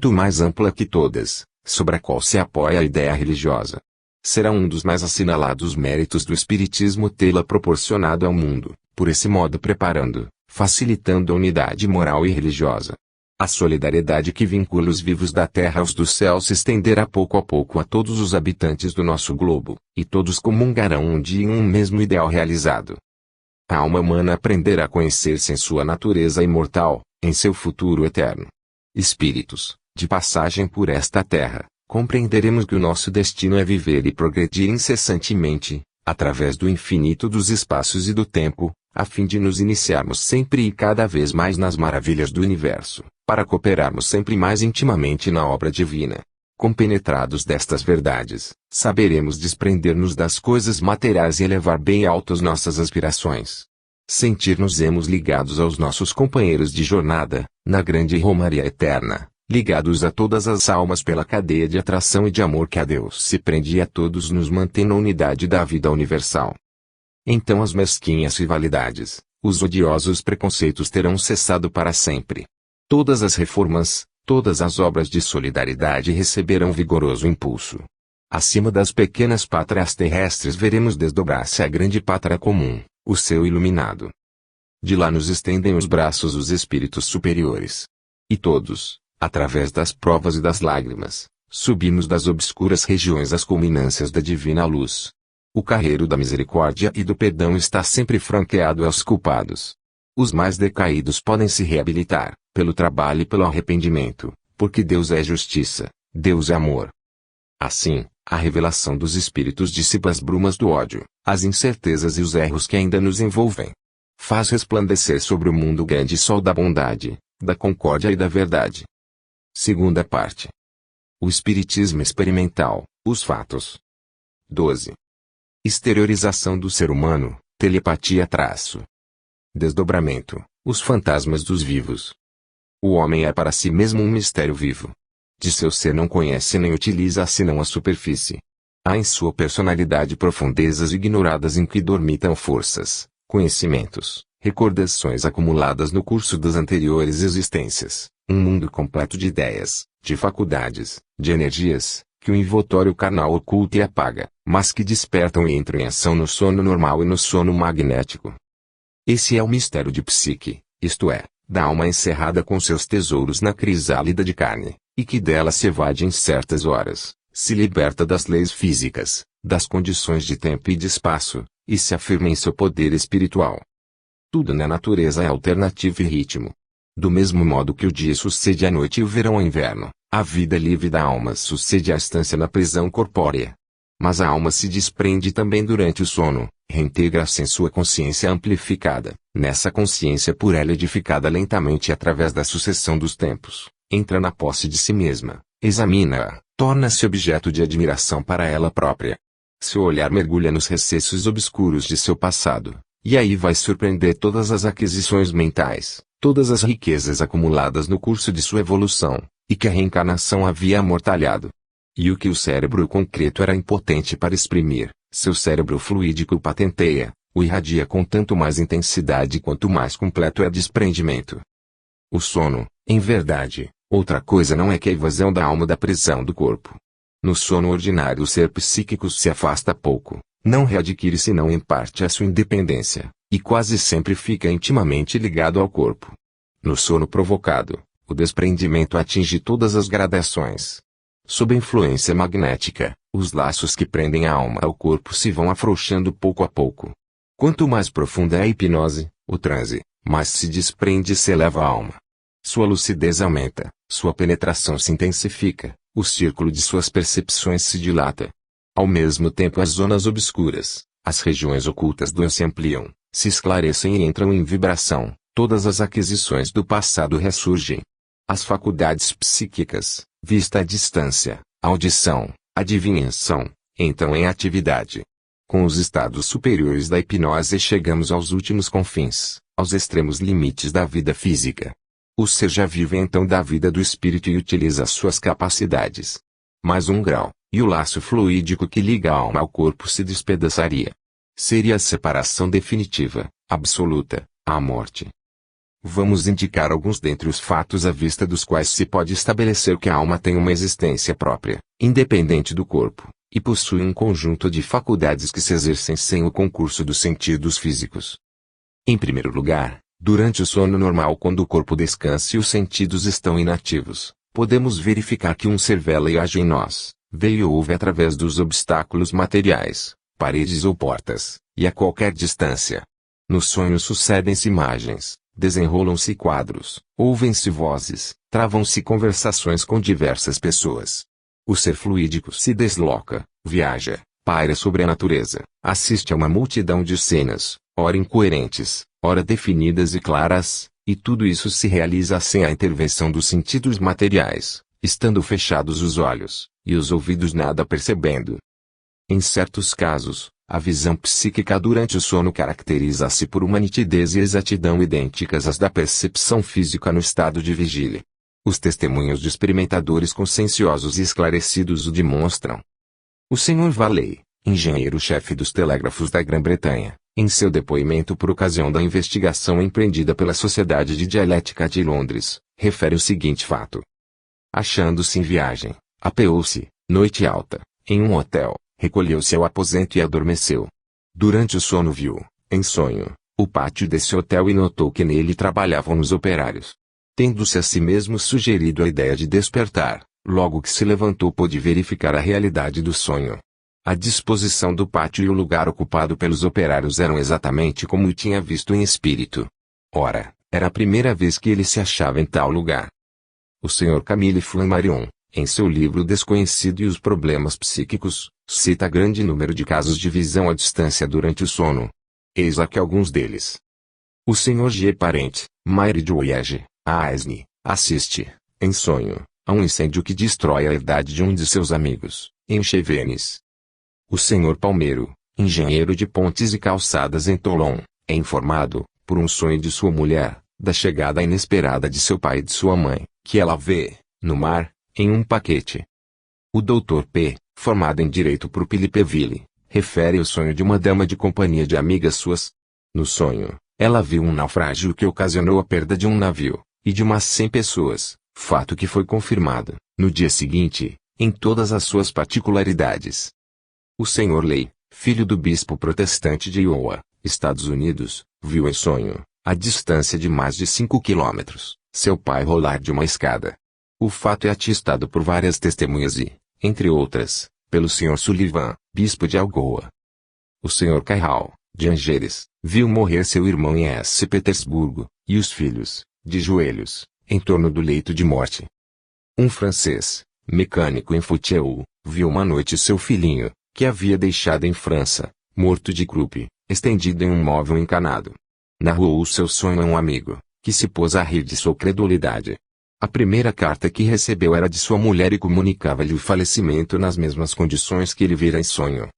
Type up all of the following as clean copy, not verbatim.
muito mais ampla que todas, sobre a qual se apoia a ideia religiosa. Será um dos mais assinalados méritos do Espiritismo tê-la proporcionado ao mundo, por esse modo preparando, facilitando a unidade moral e religiosa. A solidariedade que vincula os vivos da terra aos do céu se estenderá pouco a pouco a todos os habitantes do nosso globo, e todos comungarão um dia em um mesmo ideal realizado. A alma humana aprenderá a conhecer-se em sua natureza imortal, em seu futuro eterno. Espíritos, de passagem por esta terra, compreenderemos que o nosso destino é viver e progredir incessantemente, através do infinito dos espaços e do tempo, a fim de nos iniciarmos sempre e cada vez mais nas maravilhas do universo, para cooperarmos sempre mais intimamente na obra divina. Compenetrados destas verdades, saberemos desprender-nos das coisas materiais e elevar bem altas nossas aspirações. Sentir-nos-emos ligados aos nossos companheiros de jornada, na grande romaria eterna, ligados a todas as almas pela cadeia de atração e de amor que a Deus se prende e a todos nos mantém na unidade da vida universal. Então as mesquinhas rivalidades, os odiosos preconceitos terão cessado para sempre. Todas as reformas, todas as obras de solidariedade receberão vigoroso impulso. Acima das pequenas pátrias terrestres veremos desdobrar-se a grande pátria comum, o céu iluminado. De lá nos estendem os braços os espíritos superiores. E todos, através das provas e das lágrimas, subimos das obscuras regiões às culminâncias da divina luz. O carreiro da misericórdia e do perdão está sempre franqueado aos culpados. Os mais decaídos podem se reabilitar, pelo trabalho e pelo arrependimento, porque Deus é justiça, Deus é amor. Assim, a revelação dos espíritos dissipa as brumas do ódio, as incertezas e os erros que ainda nos envolvem. Faz resplandecer sobre o mundo o grande sol da bondade, da concórdia e da verdade. Segunda parte. O Espiritismo experimental, os fatos. 12. Exteriorização do ser humano, telepatia traço. Desdobramento, os fantasmas dos vivos. O homem é para si mesmo um mistério vivo. De seu ser não conhece nem utiliza senão a superfície. Há em sua personalidade profundezas ignoradas em que dormitam forças, conhecimentos, recordações acumuladas no curso das anteriores existências, um mundo completo de ideias, de faculdades, de energias, que o envoltório carnal oculta e apaga, mas que despertam e entram em ação no sono normal e no sono magnético. Esse é o mistério de psique, isto é, da alma encerrada com seus tesouros na crisálida de carne, e que dela se evade em certas horas, se liberta das leis físicas, das condições de tempo e de espaço, e se afirma em seu poder espiritual. Tudo na natureza é alternativa e ritmo. Do mesmo modo que o dia sucede à noite e o verão ao inverno, a vida livre da alma sucede à estância na prisão corpórea. Mas a alma se desprende também durante o sono, reintegra-se em sua consciência amplificada, nessa consciência por ela edificada lentamente através da sucessão dos tempos, entra na posse de si mesma, examina-a, torna-se objeto de admiração para ela própria. Seu olhar mergulha nos recessos obscuros de seu passado, e aí vai surpreender todas as aquisições mentais, todas as riquezas acumuladas no curso de sua evolução, e que a reencarnação havia amortalhado. E o que o cérebro concreto era impotente para exprimir, seu cérebro fluídico patenteia, o irradia com tanto mais intensidade quanto mais completo é desprendimento. O sono, em verdade, outra coisa não é que a evasão da alma da prisão do corpo. No sono ordinário o ser psíquico se afasta pouco, não readquire senão em parte a sua independência, e quase sempre fica intimamente ligado ao corpo. No sono provocado, o desprendimento atinge todas as gradações. Sob a influência magnética, os laços que prendem a alma ao corpo se vão afrouxando pouco a pouco. Quanto mais profunda é a hipnose, o transe, mais se desprende e se eleva a alma. Sua lucidez aumenta, sua penetração se intensifica, o círculo de suas percepções se dilata. Ao mesmo tempo as zonas obscuras, as regiões ocultas do eu se ampliam, se esclarecem e entram em vibração, todas as aquisições do passado ressurgem. As faculdades psíquicas, vista à distância, audição, adivinhação, entram em atividade. Com os estados superiores da hipnose chegamos aos últimos confins, aos extremos limites da vida física. O ser já vive então da vida do espírito e utiliza suas capacidades. Mais um grau, e o laço fluídico que liga a alma ao corpo se despedaçaria. Seria a separação definitiva, absoluta, a morte. Vamos indicar alguns dentre os fatos à vista dos quais se pode estabelecer que a alma tem uma existência própria, independente do corpo, e possui um conjunto de faculdades que se exercem sem o concurso dos sentidos físicos. Em primeiro lugar, durante o sono normal, quando o corpo descansa e os sentidos estão inativos, podemos verificar que um ser vela e age em nós, vê e ouve através dos obstáculos materiais, paredes ou portas, e a qualquer distância. No sonho sucedem-se imagens, desenrolam-se quadros, ouvem-se vozes, travam-se conversações com diversas pessoas. O ser fluídico se desloca, viaja, paira sobre a natureza, assiste a uma multidão de cenas, ora incoerentes, ora definidas e claras, e tudo isso se realiza sem a intervenção dos sentidos materiais, estando fechados os olhos, e os ouvidos nada percebendo. Em certos casos, a visão psíquica durante o sono caracteriza-se por uma nitidez e exatidão idênticas às da percepção física no estado de vigília. Os testemunhos de experimentadores conscienciosos e esclarecidos o demonstram. O Sr. Valley, engenheiro-chefe dos telégrafos da Grã-Bretanha, em seu depoimento por ocasião da investigação empreendida pela Sociedade de Dialética de Londres, refere o seguinte fato. Achando-se em viagem, apeou-se, noite alta, em um hotel, recolheu-se ao aposento e adormeceu. Durante o sono viu, em sonho, o pátio desse hotel e notou que nele trabalhavam os operários. Tendo-se a si mesmo sugerido a ideia de despertar, logo que se levantou pôde verificar a realidade do sonho. A disposição do pátio e o lugar ocupado pelos operários eram exatamente como o tinha visto em espírito. Ora, era a primeira vez que ele se achava em tal lugar. O Sr. Camille Flammarion, em seu livro Desconhecido e os Problemas Psíquicos, cita grande número de casos de visão à distância durante o sono. Eis aqui alguns deles. O Sr. G. Parent, Maire de Voyage, a Aisne, assiste, em sonho, a um incêndio que destrói a herdade de um de seus amigos, em Chevennes. O Sr. Palmeiro, engenheiro de pontes e calçadas em Toulon, é informado, por um sonho de sua mulher, da chegada inesperada de seu pai e de sua mãe, que ela vê, no mar, em um paquete. O Dr. P., formado em Direito por Philippeville, refere o sonho de uma dama de companhia de amigas suas. No sonho, ela viu um naufrágio que ocasionou a perda de um navio, e de umas 100 pessoas, fato que foi confirmado, no dia seguinte, em todas as suas particularidades. O Sr. Lay, filho do bispo protestante de Iowa, Estados Unidos, viu em sonho, à distância de mais de 5 quilômetros, seu pai rolar de uma escada. O fato é atestado por várias testemunhas e, entre outras, pelo Sr. Sullivan, bispo de Algoa. O Sr. Cairral, de Angers, viu morrer seu irmão em S. Petersburgo, e os filhos, de joelhos, em torno do leito de morte. Um francês, mecânico em Futeu, viu uma noite seu filhinho, que havia deixado em França, morto de croupe, estendido em um móvel encanado. Narrou o seu sonho a um amigo, que se pôs a rir de sua credulidade. A primeira carta que recebeu era de sua mulher e comunicava-lhe o falecimento nas mesmas condições que ele vira em sonho.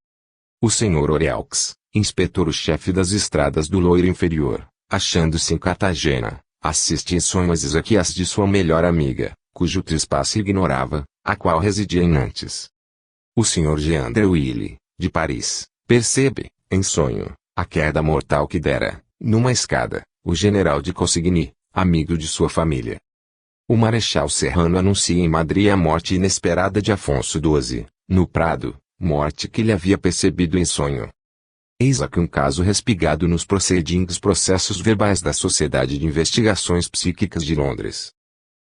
O Sr. Orelx, inspetor-chefe das estradas do Loire Inferior, achando-se em Cartagena, assiste em sonho às Isaquias de sua melhor amiga, cujo trespasse ignorava, a qual residia em Nantes. O Sr. Jean de Willy, de Paris, percebe, em sonho, a queda mortal que dera, numa escada, o general de Consigny, amigo de sua família. O Marechal Serrano anuncia em Madrid a morte inesperada de Afonso XII, no Prado, morte que ele havia percebido em sonho. Eis aqui um caso respigado nos processos verbais da Sociedade de Investigações Psíquicas de Londres.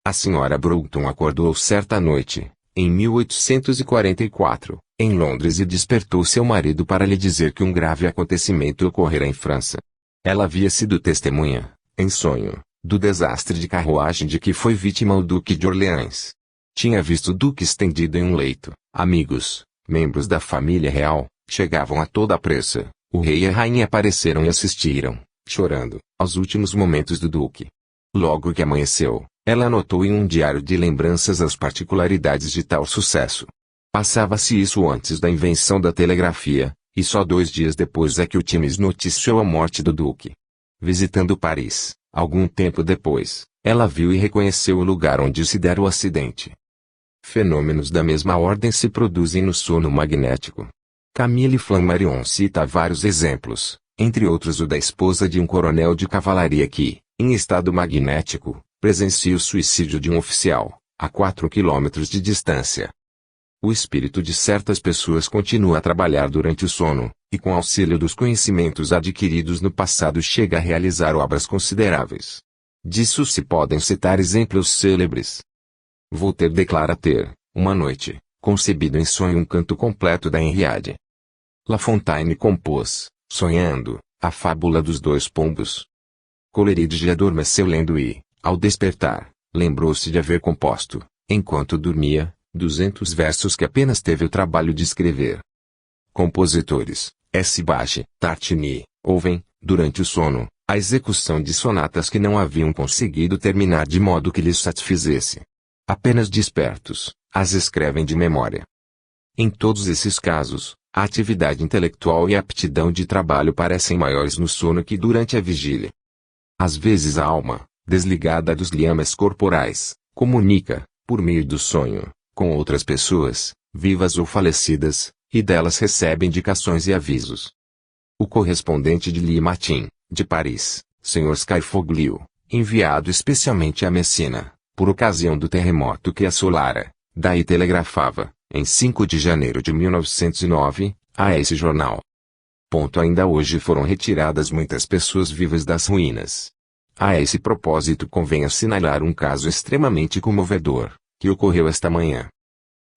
A Sra. Broughton acordou certa noite, em 1844, em Londres e despertou seu marido para lhe dizer que um grave acontecimento ocorrera em França. Ela havia sido testemunha, em sonho, do desastre de carruagem de que foi vítima o Duque de Orleans. Tinha visto o Duque estendido em um leito, amigos, membros da família real, chegavam a toda a pressa, o rei e a rainha apareceram e assistiram, chorando, aos últimos momentos do Duque. Logo que amanheceu, ela anotou em um diário de lembranças as particularidades de tal sucesso. Passava-se isso antes da invenção da telegrafia, e só 2 dias depois é que o Times noticiou a morte do Duque. Visitando Paris, algum tempo depois, ela viu e reconheceu o lugar onde se dera o acidente. Fenômenos da mesma ordem se produzem no sono magnético. Camille Flammarion cita vários exemplos, entre outros o da esposa de um coronel de cavalaria que, Em estado magnético, presencia o suicídio de um oficial, a 4 quilômetros de distância. O espírito de certas pessoas continua a trabalhar durante o sono, e com auxílio dos conhecimentos adquiridos no passado chega a realizar obras consideráveis. Disso se podem citar exemplos célebres. Voltaire declara ter, uma noite, concebido em sonho um canto completo da Henriade. La Fontaine compôs, sonhando, a fábula dos dois pombos. Coleridge adormeceu lendo e, ao despertar, lembrou-se de haver composto, enquanto dormia, 200 versos que apenas teve o trabalho de escrever. Compositores, S. Bach, Tartini, ouvem, durante o sono, a execução de sonatas que não haviam conseguido terminar de modo que lhes satisfizesse. Apenas despertos, as escrevem de memória. Em todos esses casos, a atividade intelectual e a aptidão de trabalho parecem maiores no sono que durante a vigília. Às vezes a alma, desligada dos liames corporais, comunica, por meio do sonho, com outras pessoas, vivas ou falecidas, e delas recebe indicações e avisos. O correspondente de Lee Martin, de Paris, Sr. Skyfoglio, enviado especialmente a Messina, por ocasião do terremoto que assolara, daí telegrafava, em 5 de janeiro de 1909, a esse jornal. Ainda hoje foram retiradas muitas pessoas vivas das ruínas. A esse propósito convém assinalar um caso extremamente comovedor, que ocorreu esta manhã.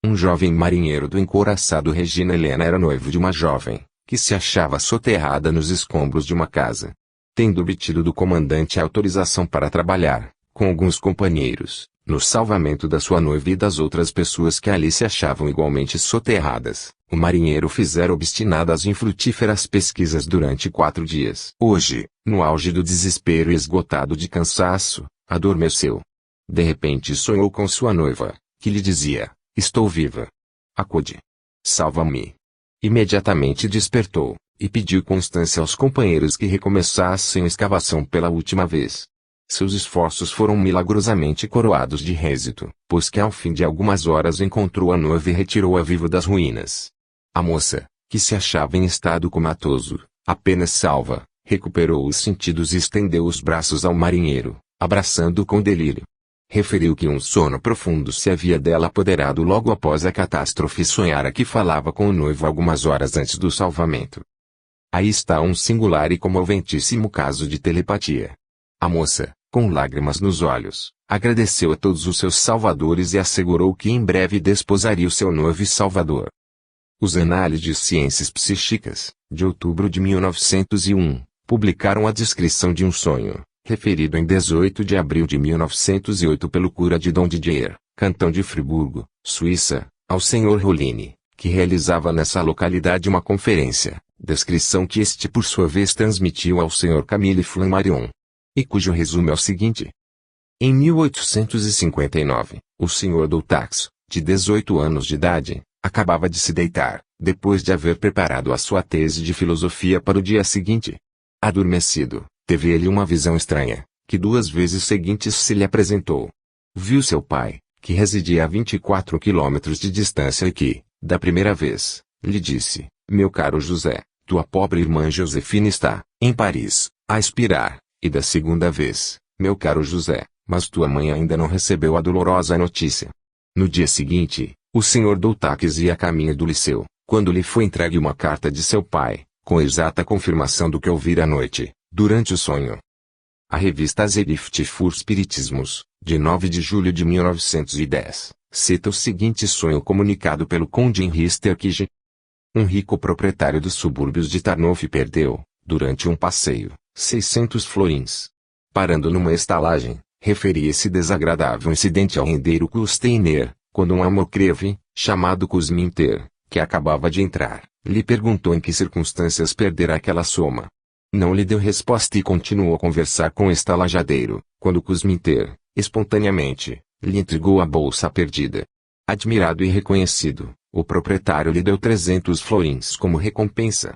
Um jovem marinheiro do encouraçado Regina Helena era noivo de uma jovem, que se achava soterrada nos escombros de uma casa. Tendo obtido do comandante a autorização para trabalhar, com alguns companheiros, no salvamento da sua noiva e das outras pessoas que ali se achavam igualmente soterradas, o marinheiro fizera obstinadas e infrutíferas pesquisas durante 4 dias. Hoje, no auge do desespero e esgotado de cansaço, adormeceu. De repente sonhou com sua noiva, que lhe dizia: "Estou viva. Acode. Salva-me." Imediatamente despertou, e pediu constância aos companheiros que recomeçassem a escavação pela última vez. Seus esforços foram milagrosamente coroados de êxito, pois que ao fim de algumas horas encontrou a noiva e retirou-a viva das ruínas. A moça, que se achava em estado comatoso, apenas salva, recuperou os sentidos e estendeu os braços ao marinheiro, abraçando-o com delírio. Referiu que um sono profundo se havia dela apoderado logo após a catástrofe e sonhara que falava com o noivo algumas horas antes do salvamento. Aí está um singular e comoventíssimo caso de telepatia. A moça, com lágrimas nos olhos, agradeceu a todos os seus salvadores e assegurou que em breve desposaria o seu noivo e salvador. Os Análises de Ciências Psíquicas, de outubro de 1901, publicaram a descrição de um sonho, referido em 18 de abril de 1908 pelo cura de Dom Didier, cantão de Friburgo, Suíça, ao Sr. Rollini, que realizava nessa localidade uma conferência, descrição que este por sua vez transmitiu ao Sr. Camille Flammarion, e cujo resumo é o seguinte. Em 1859, o Sr. Doutax, de 18 anos de idade, acabava de se deitar, depois de haver preparado a sua tese de filosofia para o dia seguinte. Adormecido, teve ele uma visão estranha, que 2 vezes seguintes se lhe apresentou. Viu seu pai, que residia a 24 quilômetros de distância e que, da primeira vez, lhe disse: "Meu caro José, tua pobre irmã Josefina está, em Paris, a expirar." E da segunda vez: "Meu caro José, mas tua mãe ainda não recebeu a dolorosa notícia." No dia seguinte, o Sr. Doutax ia a caminho do liceu, quando lhe foi entregue uma carta de seu pai, com exata confirmação do que ouvira à noite, durante o sonho. A revista Zerift für Spiritismus, de 9 de julho de 1910, cita o seguinte sonho comunicado pelo Conde Henri Sterkige. Um rico proprietário dos subúrbios de Tarnoff perdeu, durante um passeio, 600 florins. Parando numa estalagem, referia esse desagradável incidente ao rendeiro Kusteiner, quando um almocreve, chamado Kuzminter, que acabava de entrar, lhe perguntou em que circunstâncias perdera aquela soma. Não lhe deu resposta e continuou a conversar com o estalajadeiro, quando Kuzminter, espontaneamente, lhe entregou a bolsa perdida. Admirado e reconhecido, o proprietário lhe deu 300 florins como recompensa.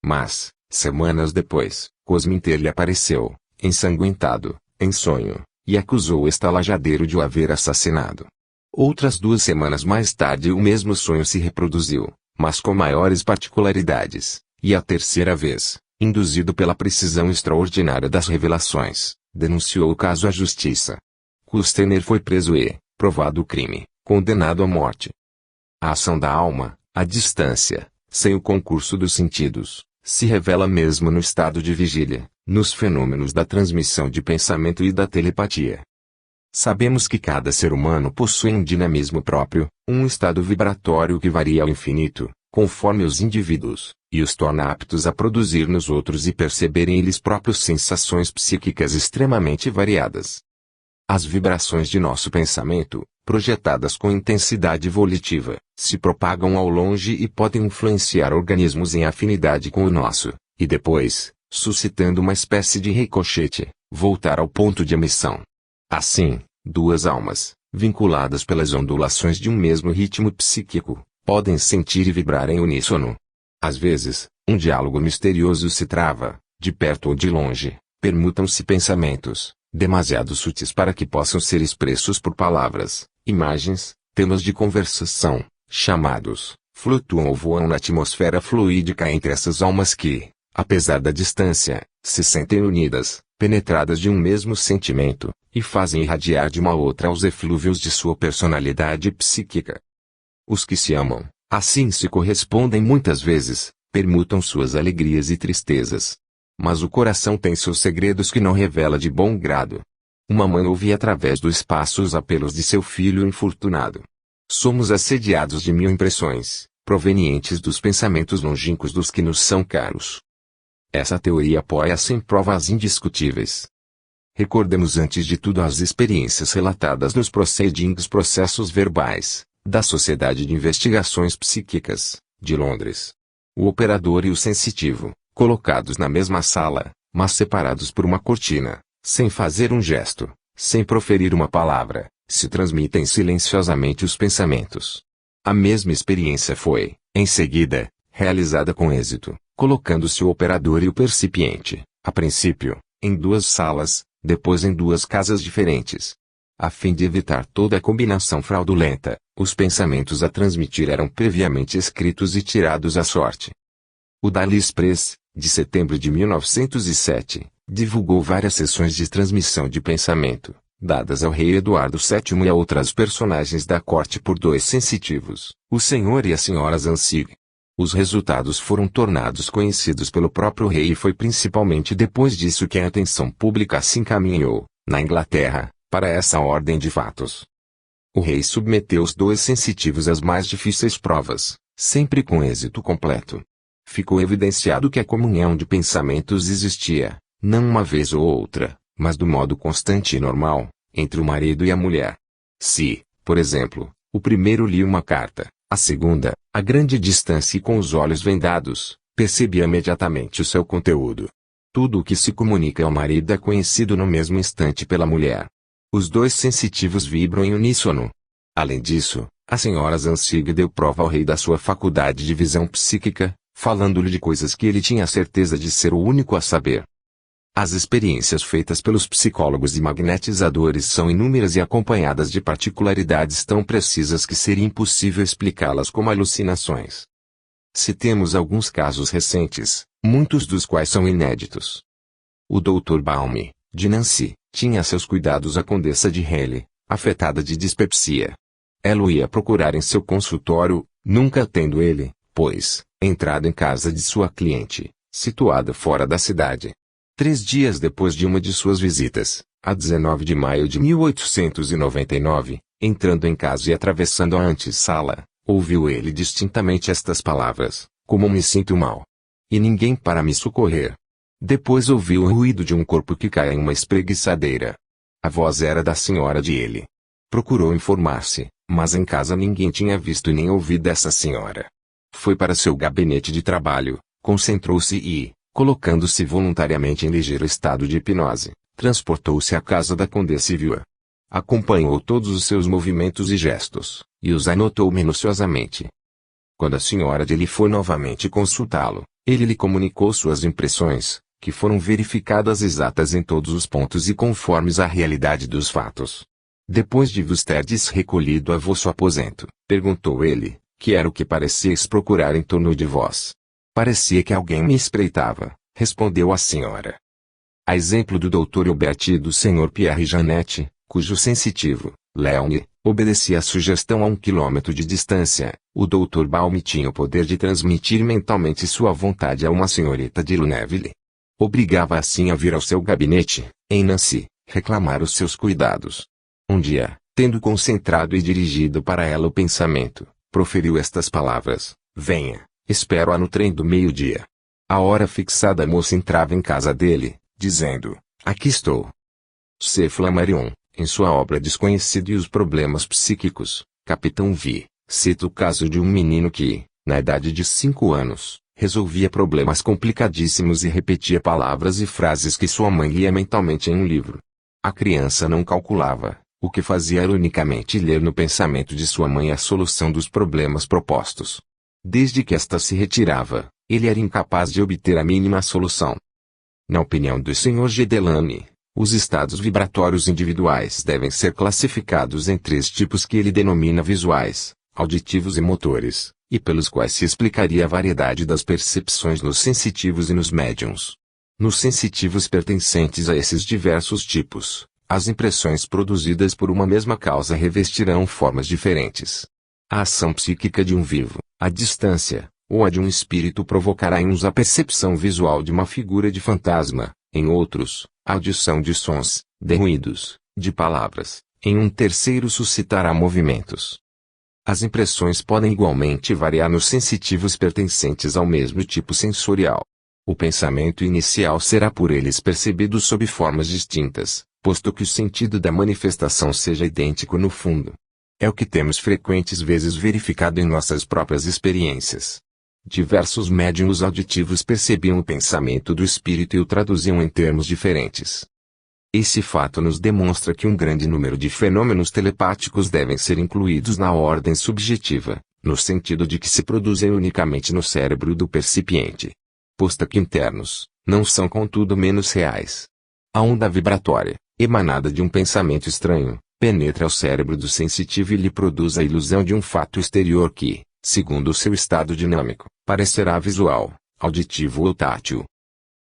Mas, semanas depois, Kuzminter lhe apareceu, ensanguentado, em sonho, e acusou o estalajadeiro de o haver assassinado. Outras 2 semanas mais tarde o mesmo sonho se reproduziu, mas com maiores particularidades, e a terceira vez, induzido pela precisão extraordinária das revelações, denunciou o caso à justiça. Kustener foi preso e, provado o crime, condenado à morte. A ação da alma, à distância, sem o concurso dos sentidos, se revela mesmo no estado de vigília, nos fenômenos da transmissão de pensamento e da telepatia. Sabemos que cada ser humano possui um dinamismo próprio, um estado vibratório que varia ao infinito, conforme os indivíduos, e os torna aptos a produzir nos outros e perceberem eles próprios sensações psíquicas extremamente variadas. As vibrações de nosso pensamento, projetadas com intensidade volitiva, se propagam ao longe e podem influenciar organismos em afinidade com o nosso, e depois, suscitando uma espécie de ricochete, voltar ao ponto de emissão. Assim, duas almas, vinculadas pelas ondulações de um mesmo ritmo psíquico, podem sentir e vibrar em uníssono. Às vezes, um diálogo misterioso se trava, de perto ou de longe, permutam-se pensamentos, demasiado sutis para que possam ser expressos por palavras, imagens, temas de conversação, chamados, flutuam ou voam na atmosfera fluídica entre essas almas que, apesar da distância, se sentem unidas, penetradas de um mesmo sentimento, e fazem irradiar de uma outra os eflúvios de sua personalidade psíquica. Os que se amam, assim se correspondem muitas vezes, permutam suas alegrias e tristezas. Mas o coração tem seus segredos que não revela de bom grado. Uma mãe ouve através do espaço os apelos de seu filho infortunado. Somos assediados de 1000 impressões, provenientes dos pensamentos longínquos dos que nos são caros. Essa teoria apoia-se em provas indiscutíveis. Recordemos antes de tudo as experiências relatadas nos processos verbais, da Sociedade de Investigações Psíquicas, de Londres. O operador e o sensitivo, colocados na mesma sala, mas separados por uma cortina, sem fazer um gesto, sem proferir uma palavra, se transmitem silenciosamente os pensamentos. A mesma experiência foi, em seguida, realizada com êxito, colocando-se o operador e o percipiente, a princípio, em 2 salas, depois em 2 casas diferentes. A fim de evitar toda a combinação fraudulenta, os pensamentos a transmitir eram previamente escritos e tirados à sorte. O Daily Express, de setembro de 1907, divulgou várias sessões de transmissão de pensamento, dadas ao rei Eduardo VII e a outras personagens da corte por 2 sensitivos, o senhor e a senhora Zanzig. Os resultados foram tornados conhecidos pelo próprio rei e foi principalmente depois disso que a atenção pública se encaminhou, na Inglaterra, para essa ordem de fatos. O rei submeteu os 2 sensitivos às mais difíceis provas, sempre com êxito completo. Ficou evidenciado que a comunhão de pensamentos existia, não uma vez ou outra, mas do modo constante e normal, entre o marido e a mulher. Se, por exemplo, o primeiro lia uma carta, a segunda, a grande distância e com os olhos vendados, percebia imediatamente o seu conteúdo. Tudo o que se comunica ao marido é conhecido no mesmo instante pela mulher. Os 2 sensitivos vibram em uníssono. Além disso, a senhora Zanzig deu prova ao rei da sua faculdade de visão psíquica, falando-lhe de coisas que ele tinha certeza de ser o único a saber. As experiências feitas pelos psicólogos e magnetizadores são inúmeras e acompanhadas de particularidades tão precisas que seria impossível explicá-las como alucinações. Citemos alguns casos recentes, muitos dos quais são inéditos. O Dr. Baum, de Nancy, tinha a seus cuidados a condessa de Hale, afetada de dispepsia. Ela o ia procurar em seu consultório, nunca tendo ele, pois, entrado em casa de sua cliente, situada fora da cidade. 3 dias depois de uma de suas visitas, a 19 de maio de 1899, entrando em casa e atravessando a antessala, ouviu ele distintamente estas palavras: "Como me sinto mal. E ninguém para me socorrer." Depois ouviu o ruído de um corpo que caia em uma espreguiçadeira. A voz era da senhora de ele. Procurou informar-se, mas em casa ninguém tinha visto nem ouvido essa senhora. Foi para seu gabinete de trabalho, concentrou-se e, colocando-se voluntariamente em ligeiro estado de hipnose, transportou-se à casa da condessa e viu-a. Acompanhou todos os seus movimentos e gestos, e os anotou minuciosamente. Quando a senhora dele foi novamente consultá-lo, ele lhe comunicou suas impressões, que foram verificadas exatas em todos os pontos e conformes à realidade dos fatos. Depois de vos terdes recolhido a vosso aposento, perguntou ele, que era o que parecieis procurar em torno de vós. Parecia que alguém me espreitava, respondeu a senhora. A exemplo do Dr. Hilbert e do Sr. Pierre Janet, cujo sensitivo, Leone, obedecia à sugestão a 1 quilômetro de distância, o Dr. Balme tinha o poder de transmitir mentalmente sua vontade a uma senhorita de Luneville. Obrigava assim a vir ao seu gabinete, em Nancy, reclamar os seus cuidados. Um dia, tendo concentrado e dirigido para ela o pensamento, proferiu estas palavras: venha, espero-a no trem do meio-dia. À hora fixada a moça entrava em casa dele, dizendo: aqui estou. C. Flammarion, em sua obra Desconhecido e os Problemas Psíquicos, Capitão V, cita o caso de um menino que, na idade de 5 anos, resolvia problemas complicadíssimos e repetia palavras e frases que sua mãe lia mentalmente em um livro. A criança não calculava, o que fazia era unicamente ler no pensamento de sua mãe a solução dos problemas propostos. Desde que esta se retirava, ele era incapaz de obter a mínima solução. Na opinião do Sr. G. Delany, os estados vibratórios individuais devem ser classificados em 3 tipos que ele denomina visuais, auditivos e motores, e pelos quais se explicaria a variedade das percepções nos sensitivos e nos médiums. Nos sensitivos pertencentes a esses diversos tipos, as impressões produzidas por uma mesma causa revestirão formas diferentes. A ação psíquica de um vivo, a distância, ou a de um espírito provocará em uns a percepção visual de uma figura de fantasma, em outros, a audição de sons, de ruídos, de palavras, em um terceiro suscitará movimentos. As impressões podem igualmente variar nos sensitivos pertencentes ao mesmo tipo sensorial. O pensamento inicial será por eles percebido sob formas distintas, posto que o sentido da manifestação seja idêntico no fundo. É o que temos frequentes vezes verificado em nossas próprias experiências. Diversos médiuns auditivos percebiam o pensamento do espírito e o traduziam em termos diferentes. Esse fato nos demonstra que um grande número de fenômenos telepáticos devem ser incluídos na ordem subjetiva, no sentido de que se produzem unicamente no cérebro do percipiente. Posto que internos, não são contudo menos reais. A onda vibratória, emanada de um pensamento estranho, penetra o cérebro do sensitivo e lhe produz a ilusão de um fato exterior que, segundo o seu estado dinâmico, parecerá visual, auditivo ou tátil.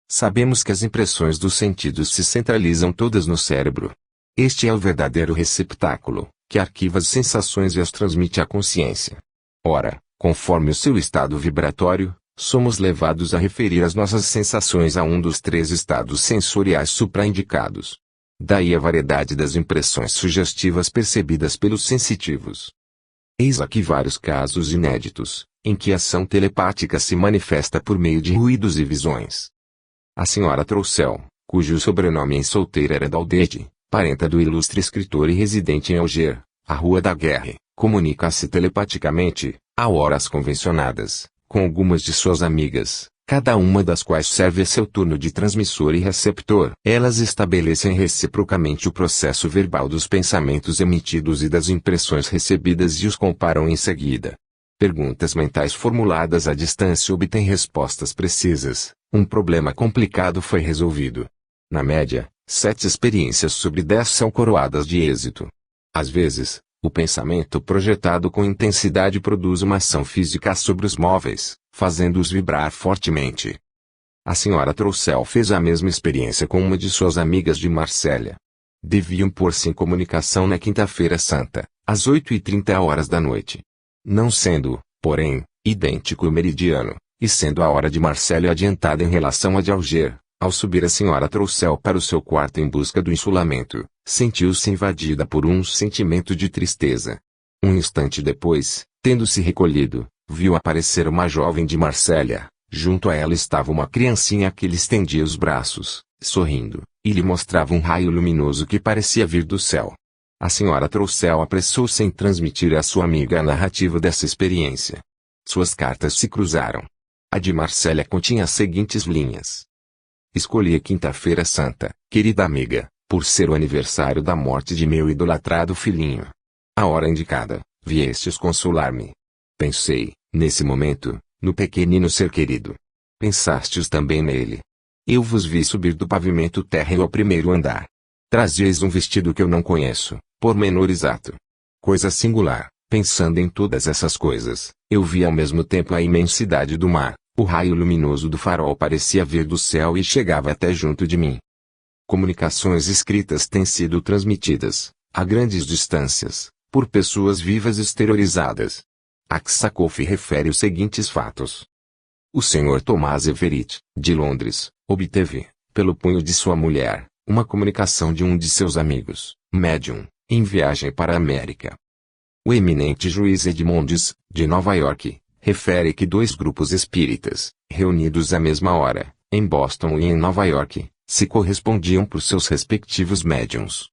Sabemos que as impressões dos sentidos se centralizam todas no cérebro. Este é o verdadeiro receptáculo, que arquiva as sensações e as transmite à consciência. Ora, conforme o seu estado vibratório, somos levados a referir as nossas sensações a um dos 3 estados sensoriais supraindicados. Daí a variedade das impressões sugestivas percebidas pelos sensitivos. Eis aqui vários casos inéditos, em que a ação telepática se manifesta por meio de ruídos e visões. A senhora Troussel, cujo sobrenome em solteira era Daldeide, parenta do ilustre escritor e residente em Alger, a Rua da Guerre, comunica-se telepaticamente, a horas convencionadas, com algumas de suas amigas, cada uma das quais serve a seu turno de transmissor e receptor. Elas estabelecem reciprocamente o processo verbal dos pensamentos emitidos e das impressões recebidas e os comparam em seguida. Perguntas mentais formuladas à distância obtêm respostas precisas. Um problema complicado foi resolvido. Na média, 7 experiências sobre 10 são coroadas de êxito. Às vezes, o pensamento projetado com intensidade produz uma ação física sobre os móveis, fazendo-os vibrar fortemente. A senhora Troussel fez a mesma experiência com uma de suas amigas de Marsella. Deviam pôr-se em comunicação na Quinta-feira Santa, às 8h30 da noite. Não sendo, porém, idêntico o meridiano, e sendo a hora de Marsella adiantada em relação à de Alger, ao subir a senhora Troussel para o seu quarto em busca do insulamento, sentiu-se invadida por um sentimento de tristeza. Um instante depois, tendo-se recolhido, viu aparecer uma jovem de Marsella. Junto a ela estava uma criancinha que lhe estendia os braços, sorrindo, e lhe mostrava um raio luminoso que parecia vir do céu. A senhora Troussel apressou-se em transmitir à sua amiga a narrativa dessa experiência. Suas cartas se cruzaram. A de Marsella continha as seguintes linhas: escolhi a Quinta-feira Santa, querida amiga, por ser o aniversário da morte de meu idolatrado filhinho. A hora indicada, viestes consolar-me. Pensei, nesse momento, no pequenino ser querido. Pensastes também nele. Eu vos vi subir do pavimento térreo ao primeiro andar. Trazias um vestido que eu não conheço, pormenor exato. Coisa singular, pensando em todas essas coisas, eu vi ao mesmo tempo a imensidade do mar, o raio luminoso do farol parecia vir do céu e chegava até junto de mim. Comunicações escritas têm sido transmitidas, a grandes distâncias, por pessoas vivas exteriorizadas. Aksakoff refere os seguintes fatos. O Sr. Thomas Everett, de Londres, obteve, pelo punho de sua mulher, uma comunicação de um de seus amigos, médium, em viagem para a América. O eminente juiz Edmonds, de Nova York, refere que dois grupos espíritas, reunidos à mesma hora, em Boston e em Nova York, se correspondiam por seus respectivos médiums.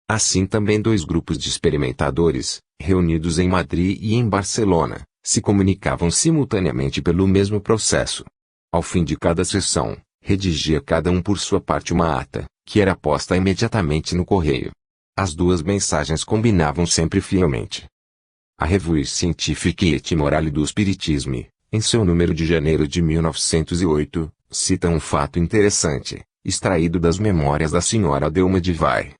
Assim também dois grupos de experimentadores, reunidos em Madrid e em Barcelona, se comunicavam simultaneamente pelo mesmo processo. Ao fim de cada sessão, redigia cada um por sua parte uma ata, que era posta imediatamente no correio. As duas mensagens combinavam sempre fielmente. A Revue Scientifique et Morale do Spiritisme, em seu número de janeiro de 1908, cita um fato interessante, extraído das memórias da Sra. Delma de Vai.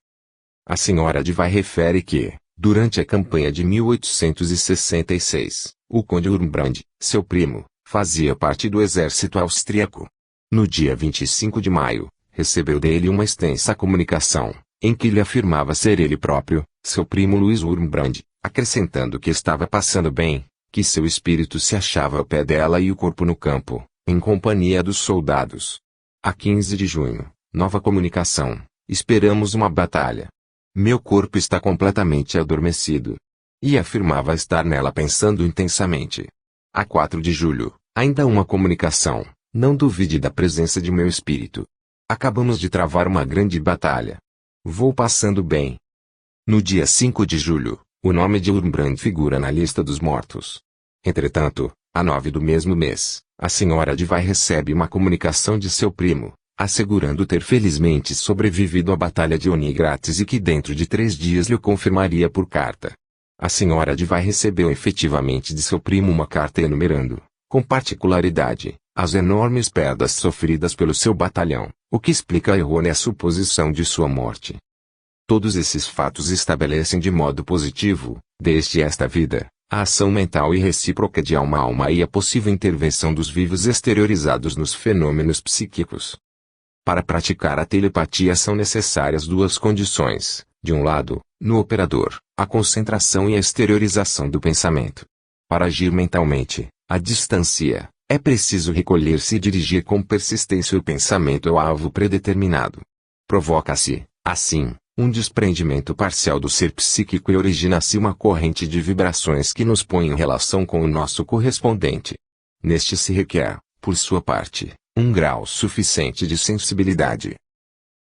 A Sra. de Vai refere que, durante a campanha de 1866, o conde Wurmbrand, seu primo, fazia parte do exército austríaco. No dia 25 de maio, recebeu dele uma extensa comunicação, em que lhe afirmava ser ele próprio, seu primo Louis Wurmbrand, acrescentando que estava passando bem, que seu espírito se achava ao pé dela e o corpo no campo, em companhia dos soldados. A 15 de junho, nova comunicação, esperamos uma batalha. Meu corpo está completamente adormecido. E afirmava estar nela pensando intensamente. A 4 de julho, ainda uma comunicação, não duvide da presença de meu espírito. Acabamos de travar uma grande batalha. Vou passando bem. No dia 5 de julho, o nome de Wurmbrand figura na lista dos mortos. Entretanto, a 9 do mesmo mês, a Sra. de Vai recebe uma comunicação de seu primo, assegurando ter felizmente sobrevivido à Batalha de Oni grátis e que dentro de 3 dias lhe confirmaria por carta. A Sra. de Vai recebeu efetivamente de seu primo uma carta enumerando, com particularidade, as enormes perdas sofridas pelo seu batalhão, o que explica a errônea suposição de sua morte. Todos esses fatos estabelecem de modo positivo, desde esta vida, a ação mental e recíproca de alma a alma e a possível intervenção dos vivos exteriorizados nos fenômenos psíquicos. Para praticar a telepatia são necessárias duas condições: de um lado, no operador, a concentração e a exteriorização do pensamento. Para agir mentalmente, à distância, é preciso recolher-se e dirigir com persistência o pensamento ao alvo predeterminado. Provoca-se, assim, um desprendimento parcial do ser psíquico e origina-se uma corrente de vibrações que nos põe em relação com o nosso correspondente. Neste se requer, por sua parte, um grau suficiente de sensibilidade.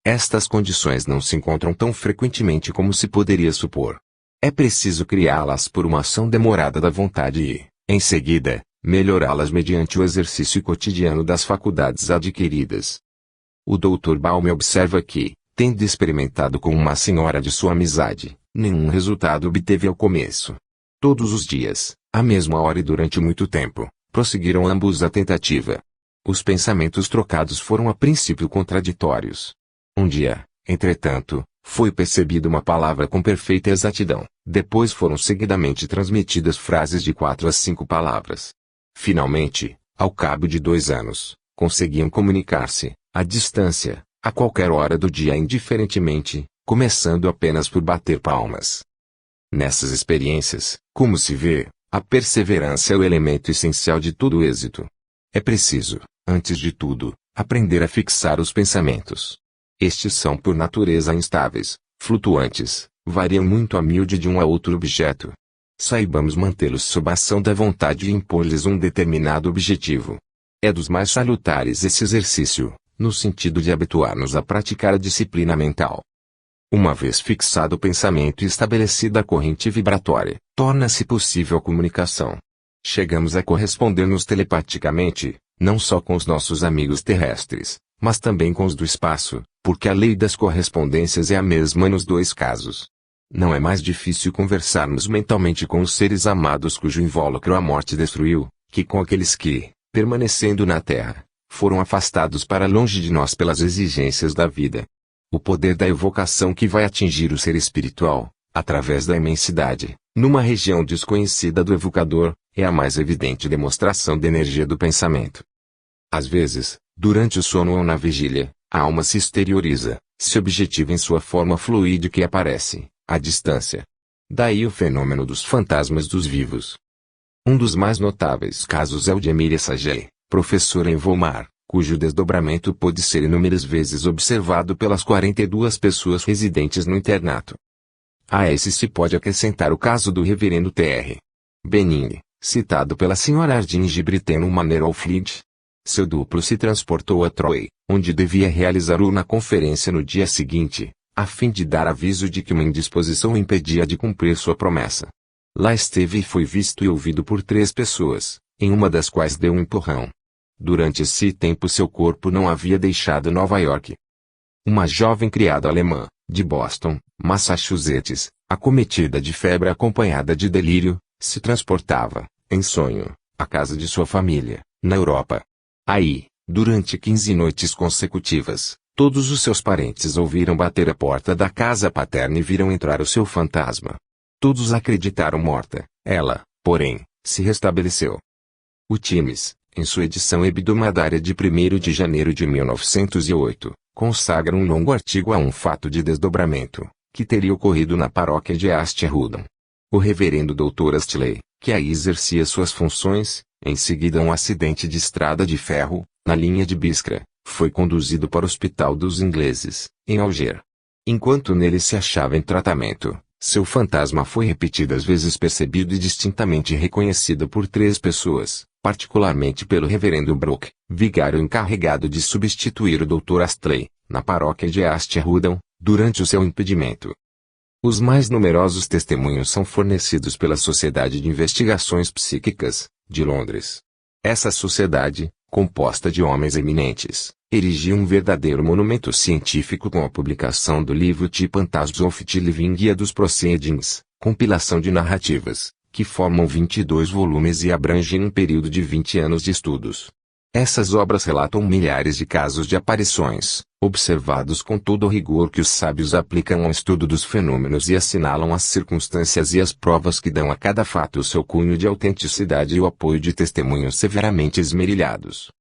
Estas condições não se encontram tão frequentemente como se poderia supor. É preciso criá-las por uma ação demorada da vontade e, em seguida, melhorá-las mediante o exercício cotidiano das faculdades adquiridas. O Dr. Balme observa que, tendo experimentado com uma senhora de sua amizade, nenhum resultado obteve ao começo. Todos os dias, à mesma hora e durante muito tempo, prosseguiram ambos a tentativa. Os pensamentos trocados foram a princípio contraditórios. Um dia, entretanto, foi percebida uma palavra com perfeita exatidão, depois foram seguidamente transmitidas frases de 4 a 5 palavras. Finalmente, ao cabo de 2 anos, conseguiam comunicar-se, à distância, a qualquer hora do dia indiferentemente, começando apenas por bater palmas. Nessas experiências, como se vê, a perseverança é o elemento essencial de todo êxito. É preciso, antes de tudo, aprender a fixar os pensamentos. Estes são por natureza instáveis, flutuantes, variam muito a miúde de um a outro objeto. Saibamos mantê-los sob a ação da vontade e impor-lhes um determinado objetivo. É dos mais salutares esse exercício, no sentido de habituar-nos a praticar a disciplina mental. Uma vez fixado o pensamento e estabelecida a corrente vibratória, torna-se possível a comunicação. Chegamos a corresponder-nos telepaticamente, não só com os nossos amigos terrestres, mas também com os do espaço, porque a lei das correspondências é a mesma nos dois casos. Não é mais difícil conversarmos mentalmente com os seres amados cujo invólucro a morte destruiu, que com aqueles que, permanecendo na Terra, foram afastados para longe de nós pelas exigências da vida. O poder da evocação que vai atingir o ser espiritual, através da imensidade, numa região desconhecida do evocador, é a mais evidente demonstração da energia do pensamento. Às vezes, durante o sono ou na vigília, a alma se exterioriza, se objetiva em sua forma fluídica e aparece, à distância. Daí o fenômeno dos fantasmas dos vivos. Um dos mais notáveis casos é o de Emília Sage, professora em Weimar, cujo desdobramento pôde ser inúmeras vezes observado pelas 42 pessoas residentes no internato. A esse se pode acrescentar o caso do reverendo T.R. Benning, citado pela senhora Ardine Gibritten no Manor Flint. Seu duplo se transportou a Troy, onde devia realizar uma conferência no dia seguinte, a fim de dar aviso de que uma indisposição o impedia de cumprir sua promessa. Lá esteve e foi visto e ouvido por 3 pessoas, em uma das quais deu um empurrão. Durante esse tempo seu corpo não havia deixado Nova York. Uma jovem criada alemã, de Boston, Massachusetts, acometida de febre acompanhada de delírio, se transportava, em sonho, à casa de sua família, na Europa. Aí, durante 15 noites consecutivas, todos os seus parentes ouviram bater a porta da casa paterna e viram entrar o seu fantasma. Todos acreditaram morta, ela, porém, se restabeleceu. O Times, em sua edição hebdomadária de 1º de janeiro de 1908, consagra um longo artigo a um fato de desdobramento, que teria ocorrido na paróquia de Astley. O reverendo Dr. Astley, que aí exercia suas funções, em seguida a um acidente de estrada de ferro, na linha de Biskra, foi conduzido para o Hospital dos Ingleses, em Alger. Enquanto nele se achava em tratamento, seu fantasma foi repetidas vezes percebido e distintamente reconhecido por 3 pessoas, particularmente pelo reverendo Brooke, vigário encarregado de substituir o Dr. Astley, na paróquia de Astley, durante o seu impedimento. Os mais numerosos testemunhos são fornecidos pela Sociedade de Investigações Psíquicas, de Londres. Essa sociedade, composta de homens eminentes, erigiu um verdadeiro monumento científico com a publicação do livro The Phantasms of the Living Guia dos Proceedings, compilação de narrativas, que formam 22 volumes e abrangem um período de 20 anos de estudos. Essas obras relatam milhares de casos de aparições, observados com todo o rigor que os sábios aplicam ao estudo dos fenômenos e assinalam as circunstâncias e as provas que dão a cada fato o seu cunho de autenticidade e o apoio de testemunhos severamente esmerilhados.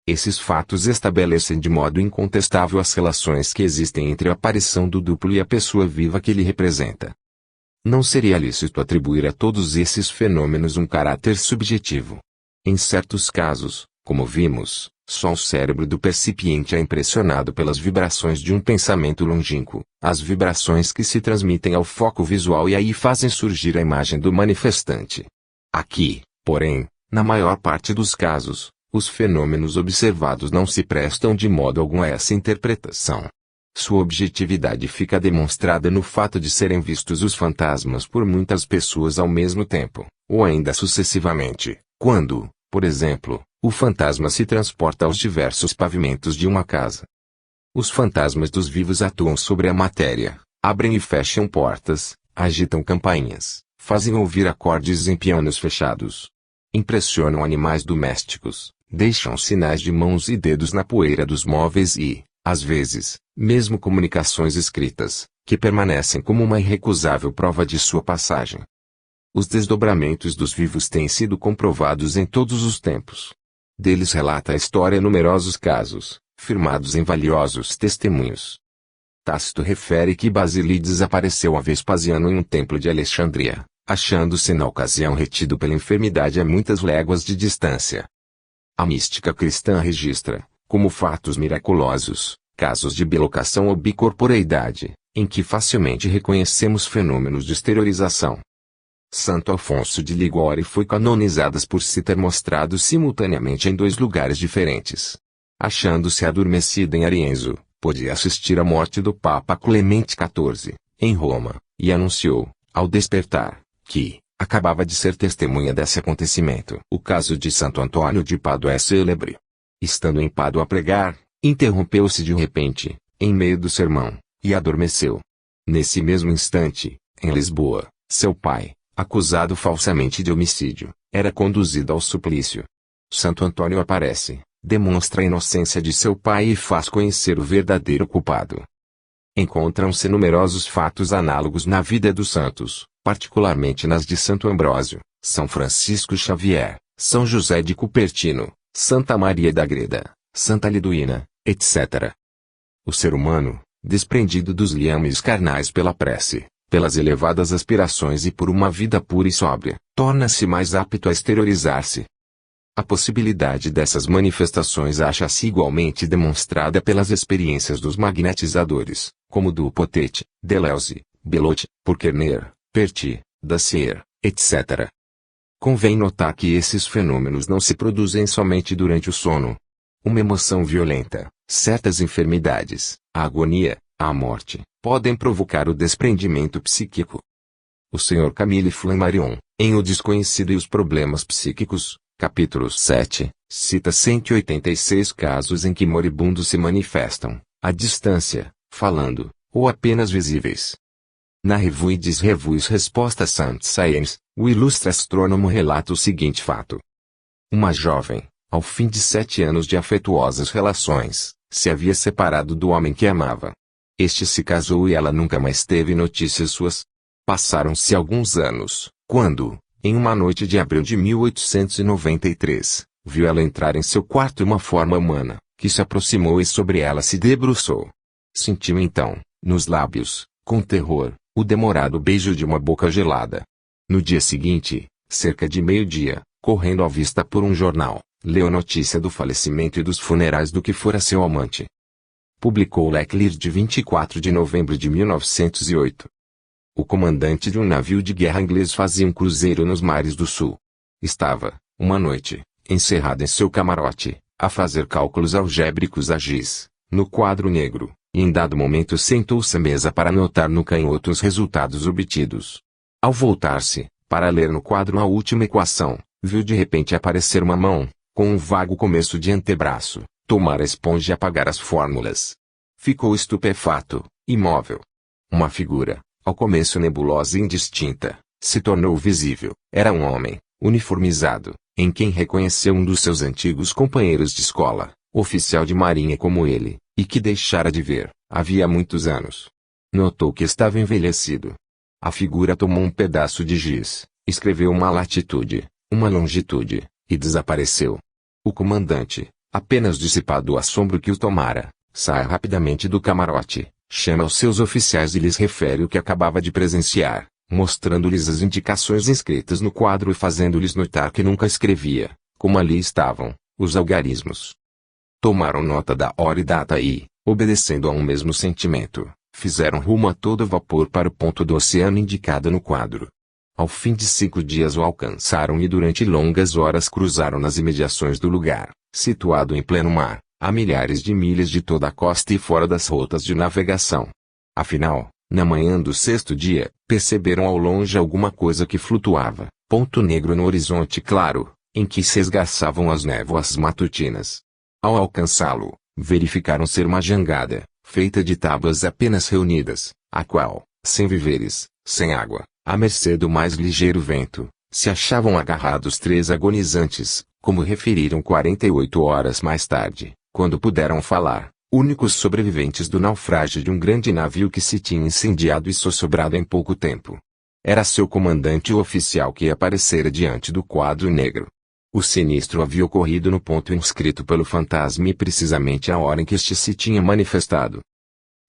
Esses fatos estabelecem de modo incontestável as relações que existem entre a aparição do duplo e a pessoa viva que ele representa. Não seria lícito atribuir a todos esses fenômenos um caráter subjetivo. Em certos casos, como vimos, só o cérebro do percipiente é impressionado pelas vibrações de um pensamento longínquo, as vibrações que se transmitem ao foco visual e aí fazem surgir a imagem do manifestante. Aqui, porém, na maior parte dos casos, os fenômenos observados não se prestam de modo algum a essa interpretação. Sua objetividade fica demonstrada no fato de serem vistos os fantasmas por muitas pessoas ao mesmo tempo, ou ainda sucessivamente, quando, por exemplo, o fantasma se transporta aos diversos pavimentos de uma casa. Os fantasmas dos vivos atuam sobre a matéria, abrem e fecham portas, agitam campainhas, fazem ouvir acordes em pianos fechados. Impressionam animais domésticos, deixam sinais de mãos e dedos na poeira dos móveis e, às vezes, mesmo comunicações escritas, que permanecem como uma irrecusável prova de sua passagem. Os desdobramentos dos vivos têm sido comprovados em todos os tempos. Deles relata a história numerosos casos, firmados em valiosos testemunhos. Tácito refere que Basílides apareceu a Vespasiano em um templo de Alexandria, achando-se na ocasião retido pela enfermidade a muitas léguas de distância. A mística cristã registra, como fatos miraculosos, casos de bilocação ou bicorporeidade, em que facilmente reconhecemos fenômenos de exteriorização. Santo Afonso de Ligório foi canonizado por se ter mostrado simultaneamente em 2 lugares diferentes. Achando-se adormecida em Arienzo, podia assistir à morte do Papa Clemente XIV, em Roma, e anunciou, ao despertar, que acabava de ser testemunha desse acontecimento. O caso de Santo Antônio de Pádua é célebre. Estando em Pádua a pregar, interrompeu-se de repente, em meio do sermão, e adormeceu. Nesse mesmo instante, em Lisboa, seu pai, acusado falsamente de homicídio, era conduzido ao suplício. Santo Antônio aparece, demonstra a inocência de seu pai e faz conhecer o verdadeiro culpado. Encontram-se numerosos fatos análogos na vida dos santos, particularmente nas de Santo Ambrósio, São Francisco Xavier, São José de Cupertino, Santa Maria da Greda, Santa Liduína, etc. O ser humano, desprendido dos liames carnais pela prece, pelas elevadas aspirações e por uma vida pura e sóbria, torna-se mais apto a exteriorizar-se. A possibilidade dessas manifestações acha-se igualmente demonstrada pelas experiências dos magnetizadores, como do Potete, Deleuze, Belot, Pourquerner, Perti, Dacier, etc. Convém notar que esses fenômenos não se produzem somente durante o sono. Uma emoção violenta, certas enfermidades, a agonia, a morte, podem provocar o desprendimento psíquico. O Sr. Camille Flammarion, em O Desconhecido e os Problemas Psíquicos, capítulo 7, cita 186 casos em que moribundos se manifestam, à distância, falando, ou apenas visíveis. Na Revue des Revues Resposta Sainte Science, o ilustre astrônomo relata o seguinte fato. Uma jovem, ao fim de 7 anos de afetuosas relações, se havia separado do homem que amava. Este se casou e ela nunca mais teve notícias suas. Passaram-se alguns anos, quando, em uma noite de abril de 1893, viu ela entrar em seu quarto uma forma humana, que se aproximou e sobre ela se debruçou. Sentiu então, nos lábios, com terror, o demorado beijo de uma boca gelada. No dia seguinte, cerca de meio-dia, correndo à vista por um jornal, leu notícia do falecimento e dos funerais do que fora seu amante. Publicou Leclerc de 24 de novembro de 1908. O comandante de um navio de guerra inglês fazia um cruzeiro nos mares do sul. Estava, uma noite, encerrado em seu camarote, a fazer cálculos algébricos a giz, no quadro negro, e em dado momento sentou-se à mesa para anotar no canhoto os resultados obtidos. Ao voltar-se, para ler no quadro a última equação, viu de repente aparecer uma mão, com um vago começo de antebraço, tomar a esponja e apagar as fórmulas. Ficou estupefato, imóvel. Uma figura, ao começo nebulosa e indistinta, se tornou visível. Era um homem, uniformizado, em quem reconheceu um dos seus antigos companheiros de escola, oficial de marinha como ele, e que deixara de ver, havia muitos anos. Notou que estava envelhecido. A figura tomou um pedaço de giz, escreveu uma latitude, uma longitude, e desapareceu. O comandante, apenas dissipado o assombro que o tomara, sai rapidamente do camarote, chama os seus oficiais e lhes refere o que acabava de presenciar, mostrando-lhes as indicações inscritas no quadro e fazendo-lhes notar que nunca escrevia, como ali estavam, os algarismos. Tomaram nota da hora e data e, obedecendo a um mesmo sentimento, fizeram rumo a todo vapor para o ponto do oceano indicado no quadro. Ao fim de 5 dias o alcançaram e durante longas horas cruzaram nas imediações do lugar, situado em pleno mar, a milhares de milhas de toda a costa e fora das rotas de navegação. Afinal, na manhã do 6º dia, perceberam ao longe alguma coisa que flutuava, ponto negro no horizonte claro, em que se esgarçavam as névoas matutinas. Ao alcançá-lo, verificaram ser uma jangada, feita de tábuas apenas reunidas, a qual, sem víveres, sem água, à mercê do mais ligeiro vento, se achavam agarrados 3 agonizantes, como referiram 48 horas mais tarde, quando puderam falar, únicos sobreviventes do naufrágio de um grande navio que se tinha incendiado e sossobrado em pouco tempo. Era seu comandante o oficial que aparecera diante do quadro negro. O sinistro havia ocorrido no ponto inscrito pelo fantasma e precisamente à hora em que este se tinha manifestado.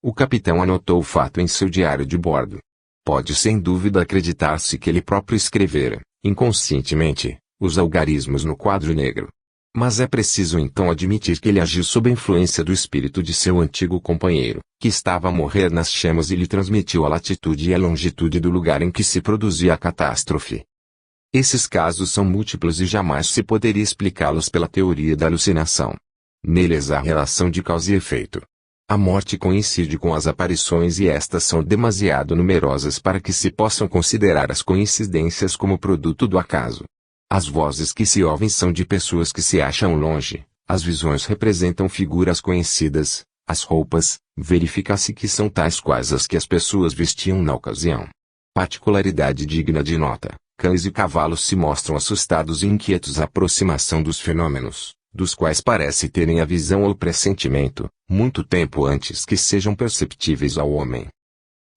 O capitão anotou o fato em seu diário de bordo. Pode sem dúvida acreditar-se que ele próprio escrevera, inconscientemente, os algarismos no quadro negro. Mas é preciso então admitir que ele agiu sob a influência do espírito de seu antigo companheiro, que estava a morrer nas chamas e lhe transmitiu a latitude e a longitude do lugar em que se produzia a catástrofe. Esses casos são múltiplos e jamais se poderia explicá-los pela teoria da alucinação. Neles há relação de causa e efeito. A morte coincide com as aparições e estas são demasiado numerosas para que se possam considerar as coincidências como produto do acaso. As vozes que se ouvem são de pessoas que se acham longe, as visões representam figuras conhecidas, as roupas, verifica-se que são tais quais as que as pessoas vestiam na ocasião. Particularidade digna de nota, cães e cavalos se mostram assustados e inquietos à aproximação dos fenômenos, dos quais parece terem a visão ou pressentimento, muito tempo antes que sejam perceptíveis ao homem.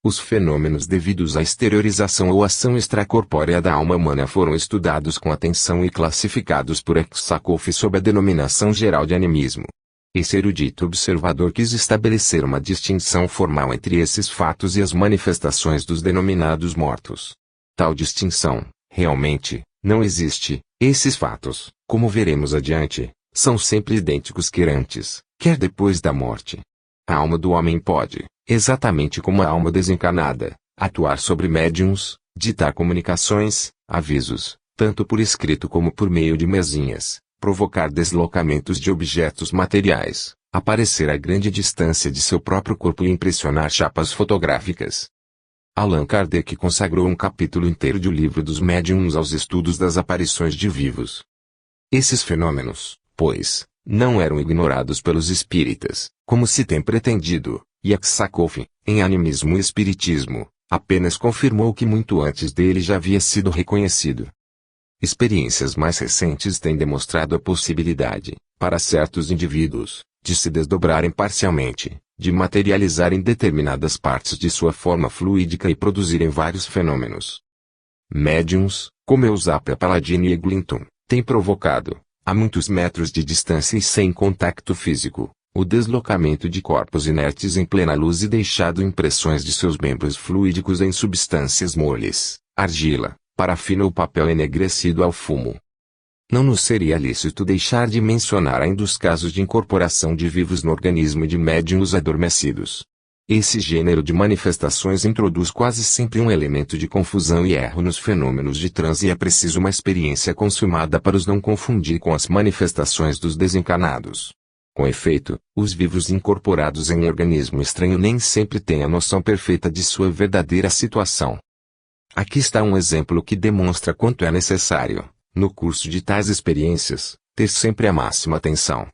Os fenômenos devidos à exteriorização ou ação extracorpórea da alma humana foram estudados com atenção e classificados por Aksakov sob a denominação geral de animismo. Esse erudito observador quis estabelecer uma distinção formal entre esses fatos e as manifestações dos denominados mortos. Tal distinção, realmente, não existe. Esses fatos, como veremos adiante, são sempre idênticos quer antes, quer depois da morte. A alma do homem pode, exatamente como a alma desencarnada, atuar sobre médiuns, ditar comunicações, avisos, tanto por escrito como por meio de mesinhas, provocar deslocamentos de objetos materiais, aparecer a grande distância de seu próprio corpo e impressionar chapas fotográficas. Allan Kardec consagrou um capítulo inteiro de O Livro dos Médiuns aos estudos das aparições de vivos. Esses fenômenos, pois, não eram ignorados pelos espíritas, como se tem pretendido, e Aksakov, em Animismo e Espiritismo, apenas confirmou que muito antes dele já havia sido reconhecido. Experiências mais recentes têm demonstrado a possibilidade, para certos indivíduos, de se desdobrarem parcialmente, de materializarem determinadas partes de sua forma fluídica e produzirem vários fenômenos. Médiuns, como Eusapia Palladini e Eglinton, têm provocado, a muitos metros de distância e sem contato físico, o deslocamento de corpos inertes em plena luz e deixado impressões de seus membros fluídicos em substâncias moles, argila, parafina ou papel enegrecido ao fumo. Não nos seria lícito deixar de mencionar ainda os casos de incorporação de vivos no organismo de médiuns adormecidos. Esse gênero de manifestações introduz quase sempre um elemento de confusão e erro nos fenômenos de transe e é preciso uma experiência consumada para os não confundir com as manifestações dos desencarnados. Com efeito, os vivos incorporados em organismo estranho nem sempre têm a noção perfeita de sua verdadeira situação. Aqui está um exemplo que demonstra quanto é necessário, no curso de tais experiências, ter sempre a máxima atenção.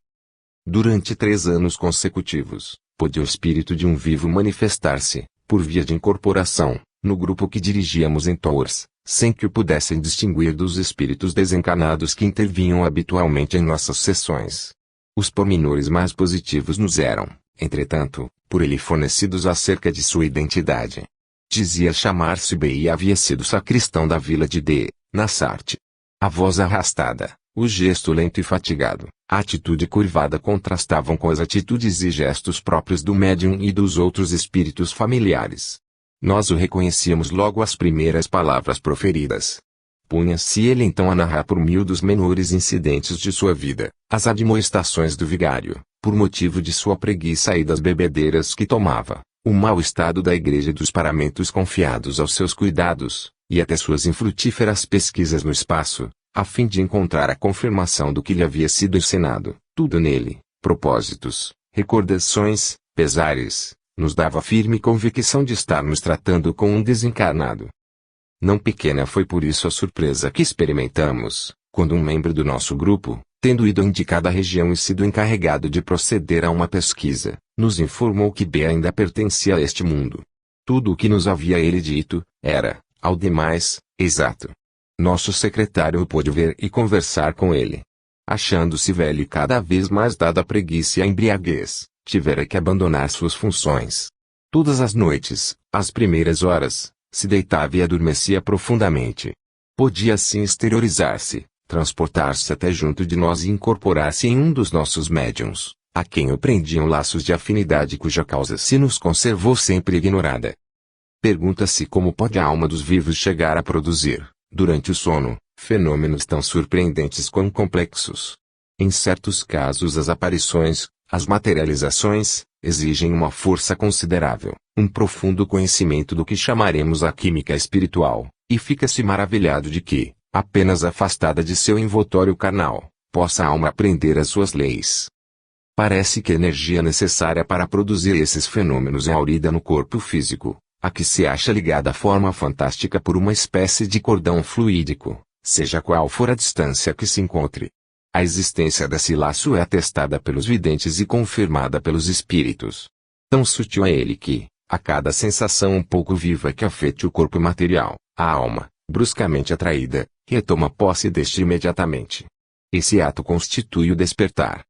Durante 3 anos consecutivos, pôde o espírito de um vivo manifestar-se, por via de incorporação, no grupo que dirigíamos em Tours, sem que o pudessem distinguir dos espíritos desencarnados que intervinham habitualmente em nossas sessões. Os pormenores mais positivos nos eram, entretanto, por ele fornecidos acerca de sua identidade. Dizia chamar-se B e havia sido sacristão da vila de D, na Sarthe. A voz arrastada, o gesto lento e fatigado, a atitude curvada contrastavam com as atitudes e gestos próprios do médium e dos outros espíritos familiares. Nós o reconhecíamos logo às primeiras palavras proferidas. Punha-se ele então a narrar por mil dos menores incidentes de sua vida, as admoestações do vigário, por motivo de sua preguiça e das bebedeiras que tomava, o mau estado da igreja e dos paramentos confiados aos seus cuidados, e até suas infrutíferas pesquisas no espaço, a fim de encontrar a confirmação do que lhe havia sido ensinado. Tudo nele, propósitos, recordações, pesares, nos dava firme convicção de estarmos tratando com um desencarnado. Não pequena foi por isso a surpresa que experimentamos, quando um membro do nosso grupo, tendo ido a indicada região e sido encarregado de proceder a uma pesquisa, nos informou que B ainda pertencia a este mundo. Tudo o que nos havia ele dito, era, ao demais, exato. Nosso secretário pôde ver e conversar com ele. Achando-se velho e cada vez mais dado à preguiça e à embriaguez, tivera que abandonar suas funções. Todas as noites, às primeiras horas, se deitava e adormecia profundamente. Podia assim exteriorizar-se, transportar-se até junto de nós e incorporar-se em um dos nossos médiuns, a quem o prendiam laços de afinidade cuja causa se nos conservou sempre ignorada. Pergunta-se como pode a alma dos vivos chegar a produzir, durante o sono, fenômenos tão surpreendentes quanto complexos. Em certos casos as aparições, as materializações, exigem uma força considerável, um profundo conhecimento do que chamaremos a química espiritual, e fica-se maravilhado de que, apenas afastada de seu envoltório carnal, possa a alma aprender as suas leis. Parece que a energia necessária para produzir esses fenômenos é aurida no corpo físico, a que se acha ligada à forma fantástica por uma espécie de cordão fluídico, seja qual for a distância que se encontre. A existência desse laço é atestada pelos videntes e confirmada pelos espíritos. Tão sutil é ele que, a cada sensação um pouco viva que afete o corpo material, a alma, bruscamente atraída, retoma posse deste imediatamente. Esse ato constitui o despertar.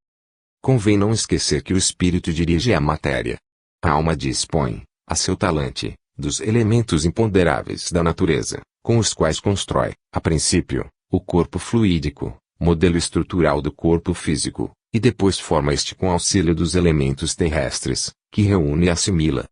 Convém não esquecer que o espírito dirige a matéria. A alma dispõe, a seu talante, dos elementos imponderáveis da natureza, com os quais constrói, a princípio, o corpo fluídico, modelo estrutural do corpo físico, e depois forma este com auxílio dos elementos terrestres, que reúne e assimila.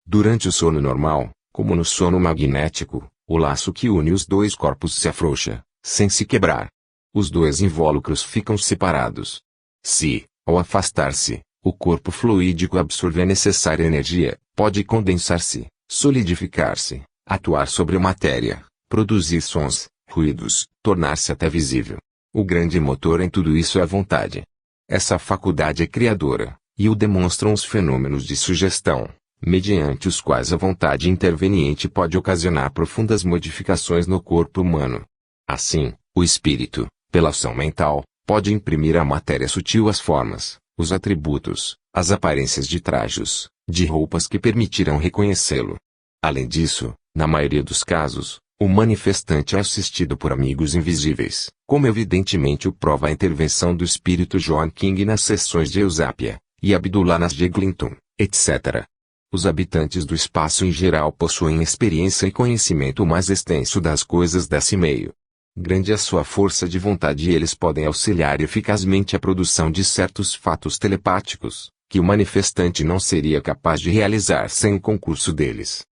Durante o sono normal, como no sono magnético, o laço que une os dois corpos se afrouxa, sem se quebrar. Os dois invólucros ficam separados. Se, ao afastar-se, o corpo fluídico absorve a necessária energia, pode condensar-se, solidificar-se, atuar sobre a matéria, produzir sons, ruídos, tornar-se até visível. O grande motor em tudo isso é a vontade. Essa faculdade é criadora, e o demonstram os fenômenos de sugestão, mediante os quais a vontade interveniente pode ocasionar profundas modificações no corpo humano. Assim, o espírito, pela ação mental, pode imprimir à matéria sutil as formas, os atributos, as aparências de trajos, de roupas que permitirão reconhecê-lo. Além disso, na maioria dos casos, o manifestante é assistido por amigos invisíveis, como evidentemente o prova a intervenção do espírito John King nas sessões de Eusápia, e Abdullah nas de Eglinton, etc. Os habitantes do espaço em geral possuem experiência e conhecimento mais extenso das coisas desse meio. Grande é sua força de vontade e eles podem auxiliar eficazmente a produção de certos fatos telepáticos, que o manifestante não seria capaz de realizar sem o concurso deles.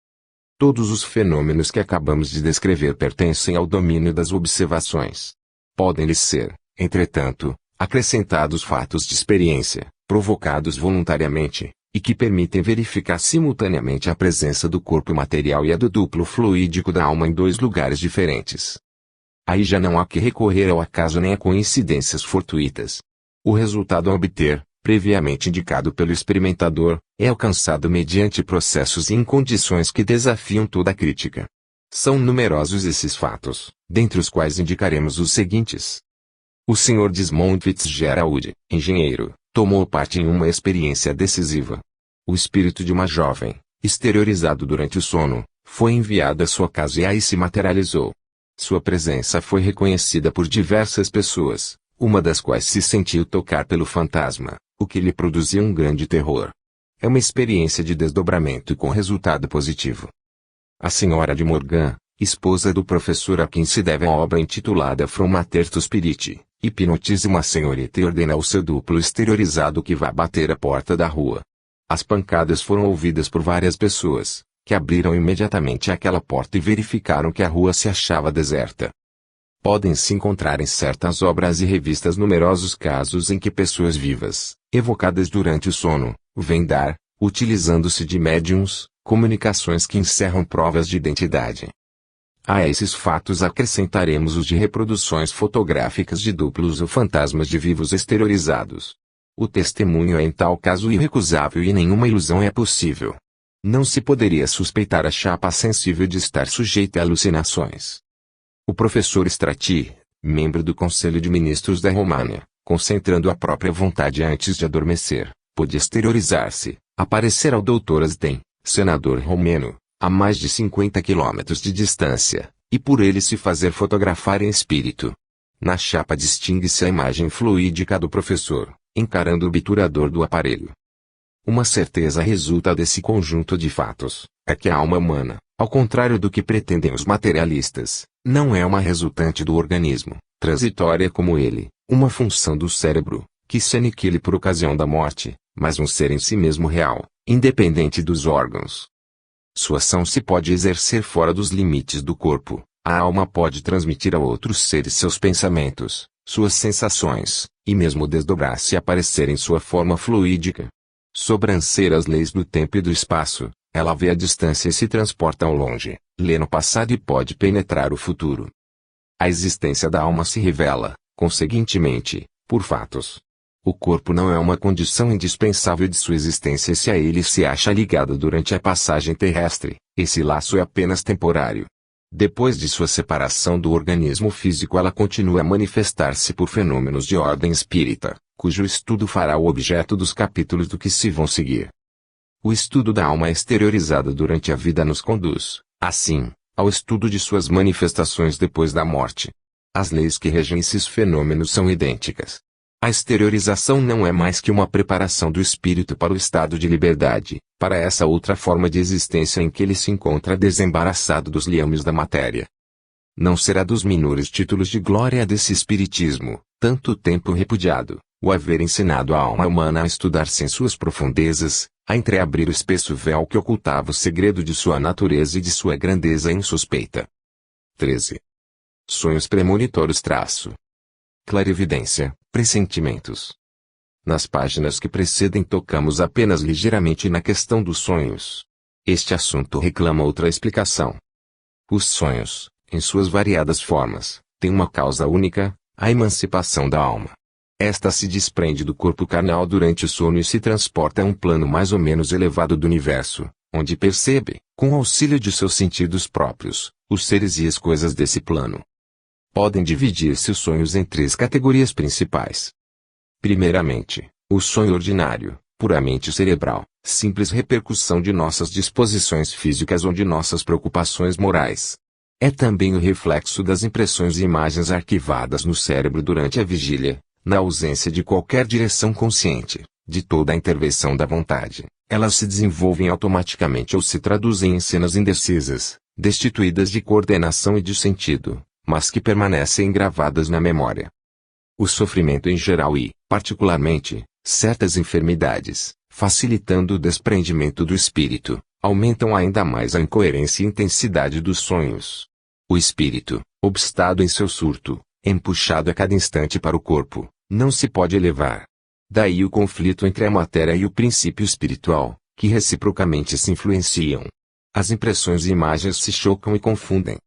Todos os fenômenos que acabamos de descrever pertencem ao domínio das observações. Podem-lhes ser, entretanto, acrescentados fatos de experiência, provocados voluntariamente, e que permitem verificar simultaneamente a presença do corpo material e a do duplo fluídico da alma em dois lugares diferentes. Aí já não há que recorrer ao acaso nem a coincidências fortuitas. O resultado a obter, previamente indicado pelo experimentador, é alcançado mediante processos e em condições que desafiam toda crítica. São numerosos esses fatos, dentre os quais indicaremos os seguintes. O Sr. Desmond Fitzgerald, engenheiro, tomou parte em uma experiência decisiva. O espírito de uma jovem, exteriorizado durante o sono, foi enviado à sua casa e aí se materializou. Sua presença foi reconhecida por diversas pessoas, uma das quais se sentiu tocar pelo fantasma, o que lhe produzia um grande terror. É uma experiência de desdobramento com resultado positivo. A senhora de Morgan, esposa do professor a quem se deve a obra intitulada From Mater to Spirit, hipnotiza uma senhorita e ordena ao seu duplo exteriorizado que vá bater a porta da rua. As pancadas foram ouvidas por várias pessoas, que abriram imediatamente aquela porta e verificaram que a rua se achava deserta. Podem-se encontrar em certas obras e revistas numerosos casos em que pessoas vivas, evocadas durante o sono, vêm dar, utilizando-se de médiums, comunicações que encerram provas de identidade. A esses fatos acrescentaremos os de reproduções fotográficas de duplos ou fantasmas de vivos exteriorizados. O testemunho é em tal caso irrecusável e nenhuma ilusão é possível. Não se poderia suspeitar a chapa sensível de estar sujeita a alucinações. O professor Strati, membro do Conselho de Ministros da România, concentrando a própria vontade antes de adormecer, pôde exteriorizar-se, aparecer ao Dr. Asden, senador romeno, a mais de 50 quilômetros de distância, e por ele se fazer fotografar em espírito. Na chapa distingue-se a imagem fluídica do professor, encarando o obturador do aparelho. Uma certeza resulta desse conjunto de fatos, é que a alma humana, ao contrário do que pretendem os materialistas, não é uma resultante do organismo, transitória como ele, uma função do cérebro, que se aniquile por ocasião da morte, mas um ser em si mesmo real, independente dos órgãos. Sua ação se pode exercer fora dos limites do corpo, a alma pode transmitir a outros seres seus pensamentos, suas sensações, e mesmo desdobrar-se e aparecer em sua forma fluídica. Sobranceira as leis do tempo e do espaço, ela vê a distância e se transporta ao longe, lê no passado e pode penetrar o futuro. A existência da alma se revela, conseguintemente, por fatos. O corpo não é uma condição indispensável de sua existência se a ele se acha ligado durante a passagem terrestre, esse laço é apenas temporário. Depois de sua separação do organismo físico ela continua a manifestar-se por fenômenos de ordem espírita, cujo estudo fará o objeto dos capítulos do que se vão seguir. O estudo da alma exteriorizada durante a vida nos conduz, assim, ao estudo de suas manifestações depois da morte. As leis que regem esses fenômenos são idênticas. A exteriorização não é mais que uma preparação do espírito para o estado de liberdade, para essa outra forma de existência em que ele se encontra desembaraçado dos liames da matéria. Não será dos menores títulos de glória desse espiritismo, tanto tempo repudiado, O haver ensinado a alma humana a estudar-se em suas profundezas, a entreabrir o espesso véu que ocultava o segredo de sua natureza e de sua grandeza insuspeita. 13. Sonhos premonitórios clarividência, pressentimentos. Nas páginas que precedem tocamos apenas ligeiramente na questão dos sonhos. Este assunto reclama outra explicação. Os sonhos, em suas variadas formas, têm uma causa única, a emancipação da alma. Esta se desprende do corpo carnal durante o sono e se transporta a um plano mais ou menos elevado do universo, onde percebe, com auxílio de seus sentidos próprios, os seres e as coisas desse plano. Podem dividir-se os sonhos em 3 categorias principais. Primeiramente, o sonho ordinário, puramente cerebral, simples repercussão de nossas disposições físicas ou de nossas preocupações morais. É também o reflexo das impressões e imagens arquivadas no cérebro durante a vigília, na ausência de qualquer direção consciente, de toda a intervenção da vontade. Elas se desenvolvem automaticamente ou se traduzem em cenas indecisas, destituídas de coordenação e de sentido, mas que permanecem gravadas na memória. O sofrimento em geral e, particularmente, certas enfermidades, facilitando o desprendimento do espírito, aumentam ainda mais a incoerência e intensidade dos sonhos. O espírito, obstado em seu surto, empuxado a cada instante para o corpo, não se pode elevar. Daí o conflito entre a matéria e o princípio espiritual, que reciprocamente se influenciam. As impressões e imagens se chocam e confundem.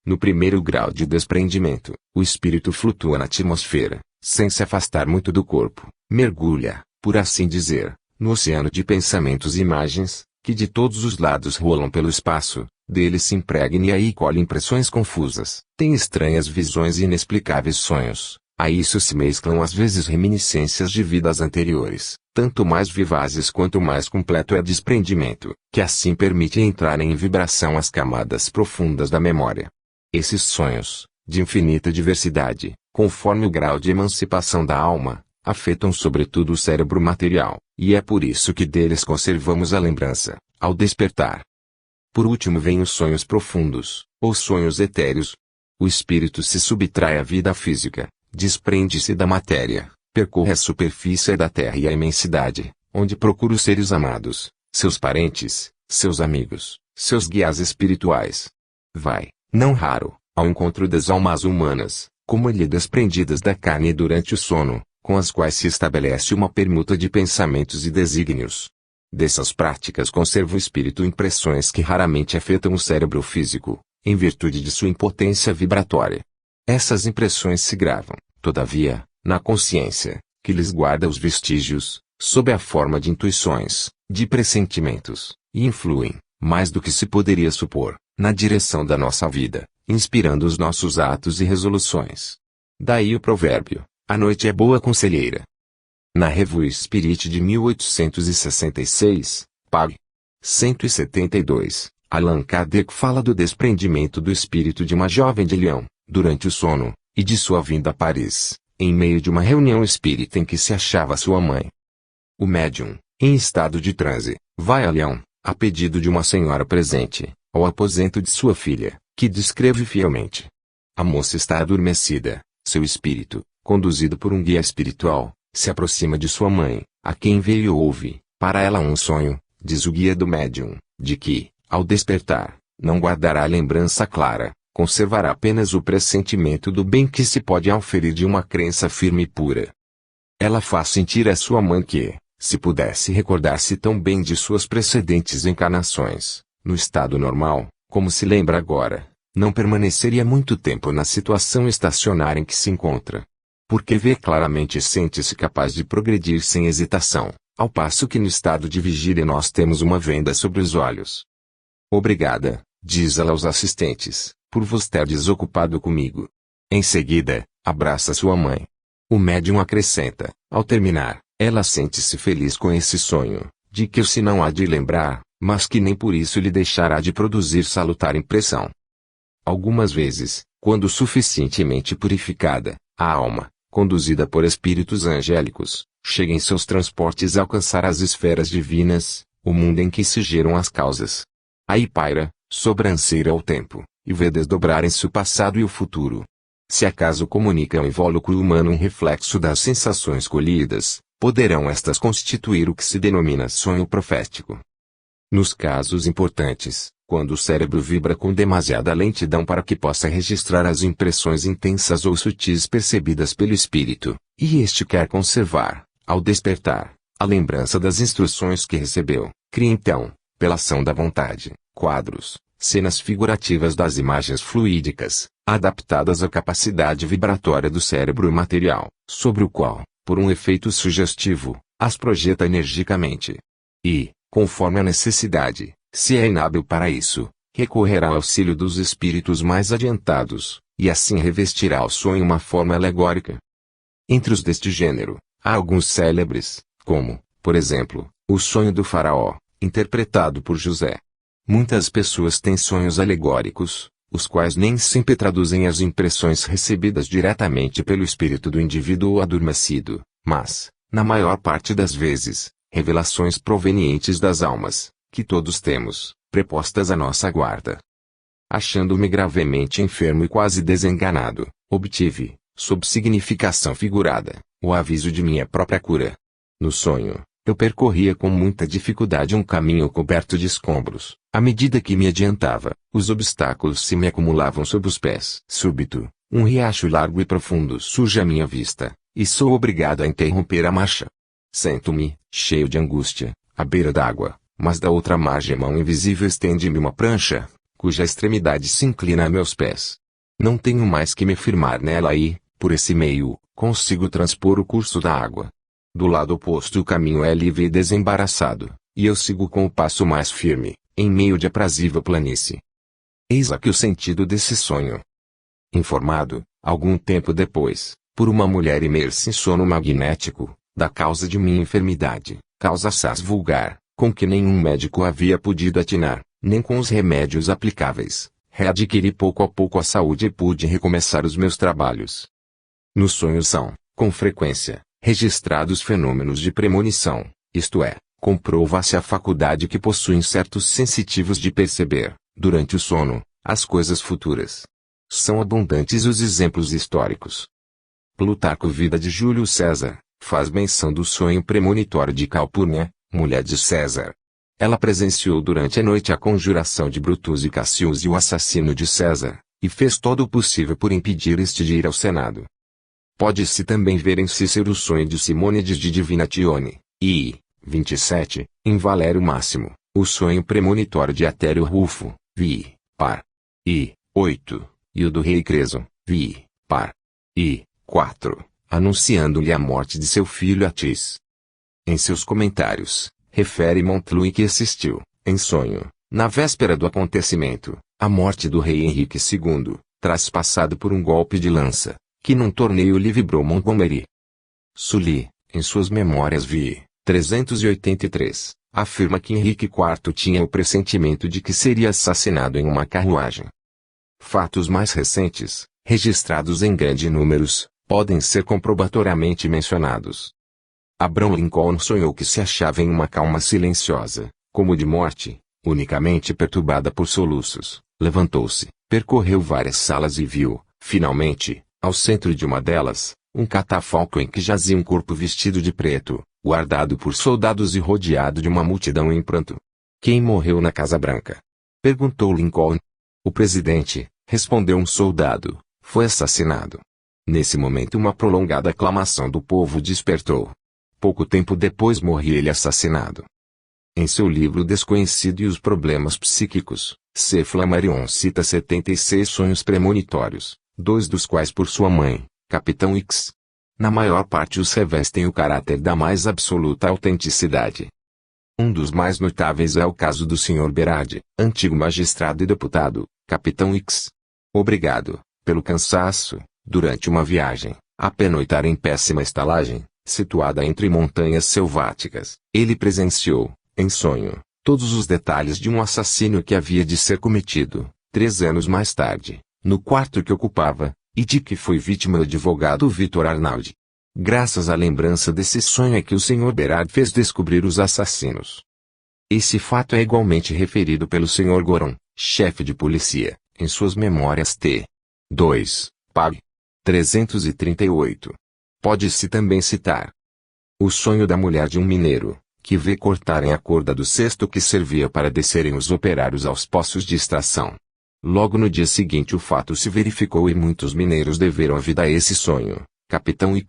No primeiro grau de desprendimento, o espírito flutua na atmosfera, sem se afastar muito do corpo, mergulha, por assim dizer, no oceano de pensamentos e imagens, que de todos os lados rolam pelo espaço, dele se impregna e aí colhe impressões confusas, tem estranhas visões e inexplicáveis sonhos. A isso se mesclam às vezes reminiscências de vidas anteriores, tanto mais vivazes quanto mais completo é o desprendimento, que assim permite entrar em vibração as camadas profundas da memória. Esses sonhos, de infinita diversidade, conforme o grau de emancipação da alma, afetam sobretudo o cérebro material, e é por isso que deles conservamos a lembrança, ao despertar. Por último vêm os sonhos profundos, ou sonhos etéreos. O espírito se subtrai à vida física, desprende-se da matéria, percorre a superfície da terra e a imensidade, onde procura os seres amados, seus parentes, seus amigos, seus guias espirituais. Vai, não raro, ao encontro das almas humanas, como ele desprendidas da carne durante o sono, com as quais se estabelece uma permuta de pensamentos e desígnios. Dessas práticas conserva o espírito impressões que raramente afetam o cérebro físico, em virtude de sua impotência vibratória. Essas impressões se gravam, todavia, na consciência, que lhes guarda os vestígios, sob a forma de intuições, de pressentimentos, e influem, mais do que se poderia supor, na direção da nossa vida, inspirando os nossos atos e resoluções. Daí o provérbio, a noite é boa conselheira. Na Revue Spirit de 1866, pág. 172, Allan Kardec fala do desprendimento do espírito de uma jovem de Lyon, durante o sono, e de sua vinda a Paris, em meio de uma reunião espírita em que se achava sua mãe. O médium, em estado de transe, vai a Lyon, a pedido de uma senhora presente, ao aposento de sua filha, que descreve fielmente. A moça está adormecida, seu espírito, conduzido por um guia espiritual, se aproxima de sua mãe, a quem vê e ouve, para ela um sonho, diz o guia do médium, de que, ao despertar, não guardará a lembrança clara, conservará apenas o pressentimento do bem que se pode auferir de uma crença firme e pura. Ela faz sentir a sua mãe que, se pudesse recordar-se tão bem de suas precedentes encarnações, no estado normal, como se lembra agora, não permaneceria muito tempo na situação estacionária em que se encontra. Porque vê claramente e sente-se capaz de progredir sem hesitação, ao passo que no estado de vigília nós temos uma venda sobre os olhos. Obrigada, diz ela aos assistentes, por vos ter desocupado comigo. Em seguida, abraça sua mãe. O médium acrescenta, ao terminar, ela sente-se feliz com esse sonho, de que se não há de lembrar, mas que nem por isso lhe deixará de produzir salutar impressão. Algumas vezes, quando suficientemente purificada, a alma, conduzida por espíritos angélicos, chega em seus transportes a alcançar as esferas divinas, o mundo em que se geram as causas. Aí paira, sobranceira ao tempo, e vê desdobrarem-se o passado e o futuro. Se acaso comunica ao invólucro humano um reflexo das sensações colhidas, poderão estas constituir o que se denomina sonho profético. Nos casos importantes, quando o cérebro vibra com demasiada lentidão para que possa registrar as impressões intensas ou sutis percebidas pelo espírito, e este quer conservar, ao despertar, a lembrança das instruções que recebeu, cria então, pela ação da vontade, quadros, cenas figurativas das imagens fluídicas, adaptadas à capacidade vibratória do cérebro material, sobre o qual, por um efeito sugestivo, as projeta energicamente. E, conforme a necessidade, se é inábil para isso, recorrerá ao auxílio dos espíritos mais adiantados, e assim revestirá o sonho uma forma alegórica. Entre os deste gênero, há alguns célebres, como, por exemplo, o sonho do faraó, interpretado por José. Muitas pessoas têm sonhos alegóricos, os quais nem sempre traduzem as impressões recebidas diretamente pelo espírito do indivíduo adormecido, mas, na maior parte das vezes, revelações provenientes das almas, que todos temos, prepostas à nossa guarda. Achando-me gravemente enfermo e quase desenganado, obtive, sob significação figurada, o aviso de minha própria cura. No sonho, eu percorria com muita dificuldade um caminho coberto de escombros. À medida que me adiantava, os obstáculos se me acumulavam sob os pés. Súbito, um riacho largo e profundo surge à minha vista, e sou obrigado a interromper a marcha. Sento-me, cheio de angústia, à beira d'água, mas da outra margem a mão invisível estende-me uma prancha, cuja extremidade se inclina a meus pés. Não tenho mais que me firmar nela e, por esse meio, consigo transpor o curso da água. Do lado oposto o caminho é livre e desembaraçado, e eu sigo com o passo mais firme, em meio de aprazível planície. Eis aqui o sentido desse sonho. Informado, algum tempo depois, por uma mulher imersa em sono magnético, da causa de minha enfermidade, causa assaz vulgar, com que nenhum médico havia podido atinar, nem com os remédios aplicáveis, readquiri pouco a pouco a saúde e pude recomeçar os meus trabalhos. Nos sonhos são, com frequência, registrados fenômenos de premonição, isto é, comprova-se a faculdade que possuem certos sensitivos de perceber, durante o sono, as coisas futuras. São abundantes os exemplos históricos. Plutarco Vida de Júlio César, faz menção do sonho premonitório de Calpurnia, mulher de César. Ela presenciou durante a noite a conjuração de Brutus e Cassius e o assassínio de César, e fez todo o possível por impedir este de ir ao Senado. Pode-se também ver em Cícero o sonho de Simônides de Divinatione, e, 27, em Valério Máximo, o sonho premonitório de Atério Rufo, vi, par. E, 8, e o do rei Creso, vi, par. E, 4, anunciando-lhe a morte de seu filho Atis. Em seus comentários, refere Montluí que assistiu, em sonho, na véspera do acontecimento, à morte do rei Henrique II, traspassado por um golpe de lança, que num torneio lhe vibrou Montgomery. Sully, em suas Memórias vi, 383, afirma que Henrique IV tinha o pressentimento de que seria assassinado em uma carruagem. Fatos mais recentes, registrados em grandes números, podem ser comprobatoriamente mencionados. Abraham Lincoln sonhou que se achava em uma calma silenciosa, como de morte, unicamente perturbada por soluços. Levantou-se, percorreu várias salas e viu, finalmente, ao centro de uma delas, um catafalco em que jazia um corpo vestido de preto, guardado por soldados e rodeado de uma multidão em pranto. Quem morreu na Casa Branca? Perguntou Lincoln. O presidente, respondeu um soldado, foi assassinado. Nesse momento uma prolongada aclamação do povo despertou. Pouco tempo depois morria ele assassinado. Em seu livro Desconhecido e os Problemas Psíquicos, C. Flammarion cita 76 sonhos premonitórios, 2 dos quais por sua mãe, Capitão X. Na maior parte os revestem o caráter da mais absoluta autenticidade. Um dos mais notáveis é o caso do Sr. Berardi, antigo magistrado e deputado, Capitão X. Obrigado, pelo cansaço, durante uma viagem, a pernoitar em péssima estalagem, situada entre montanhas selváticas, ele presenciou, em sonho, todos os detalhes de um assassínio que havia de ser cometido, 3 anos mais tarde, no quarto que ocupava, e de que foi vítima o advogado Vitor Arnaldi. Graças à lembrança desse sonho é que o Sr. Berardi fez descobrir os assassinos. Esse fato é igualmente referido pelo Sr. Goron, chefe de polícia, em suas Memórias T. 2, Pag. 338. Pode-se também citar o sonho da mulher de um mineiro, que vê cortarem a corda do cesto que servia para descerem os operários aos poços de extração. Logo no dia seguinte o fato se verificou e muitos mineiros deveram a vida a esse sonho. Capitão X.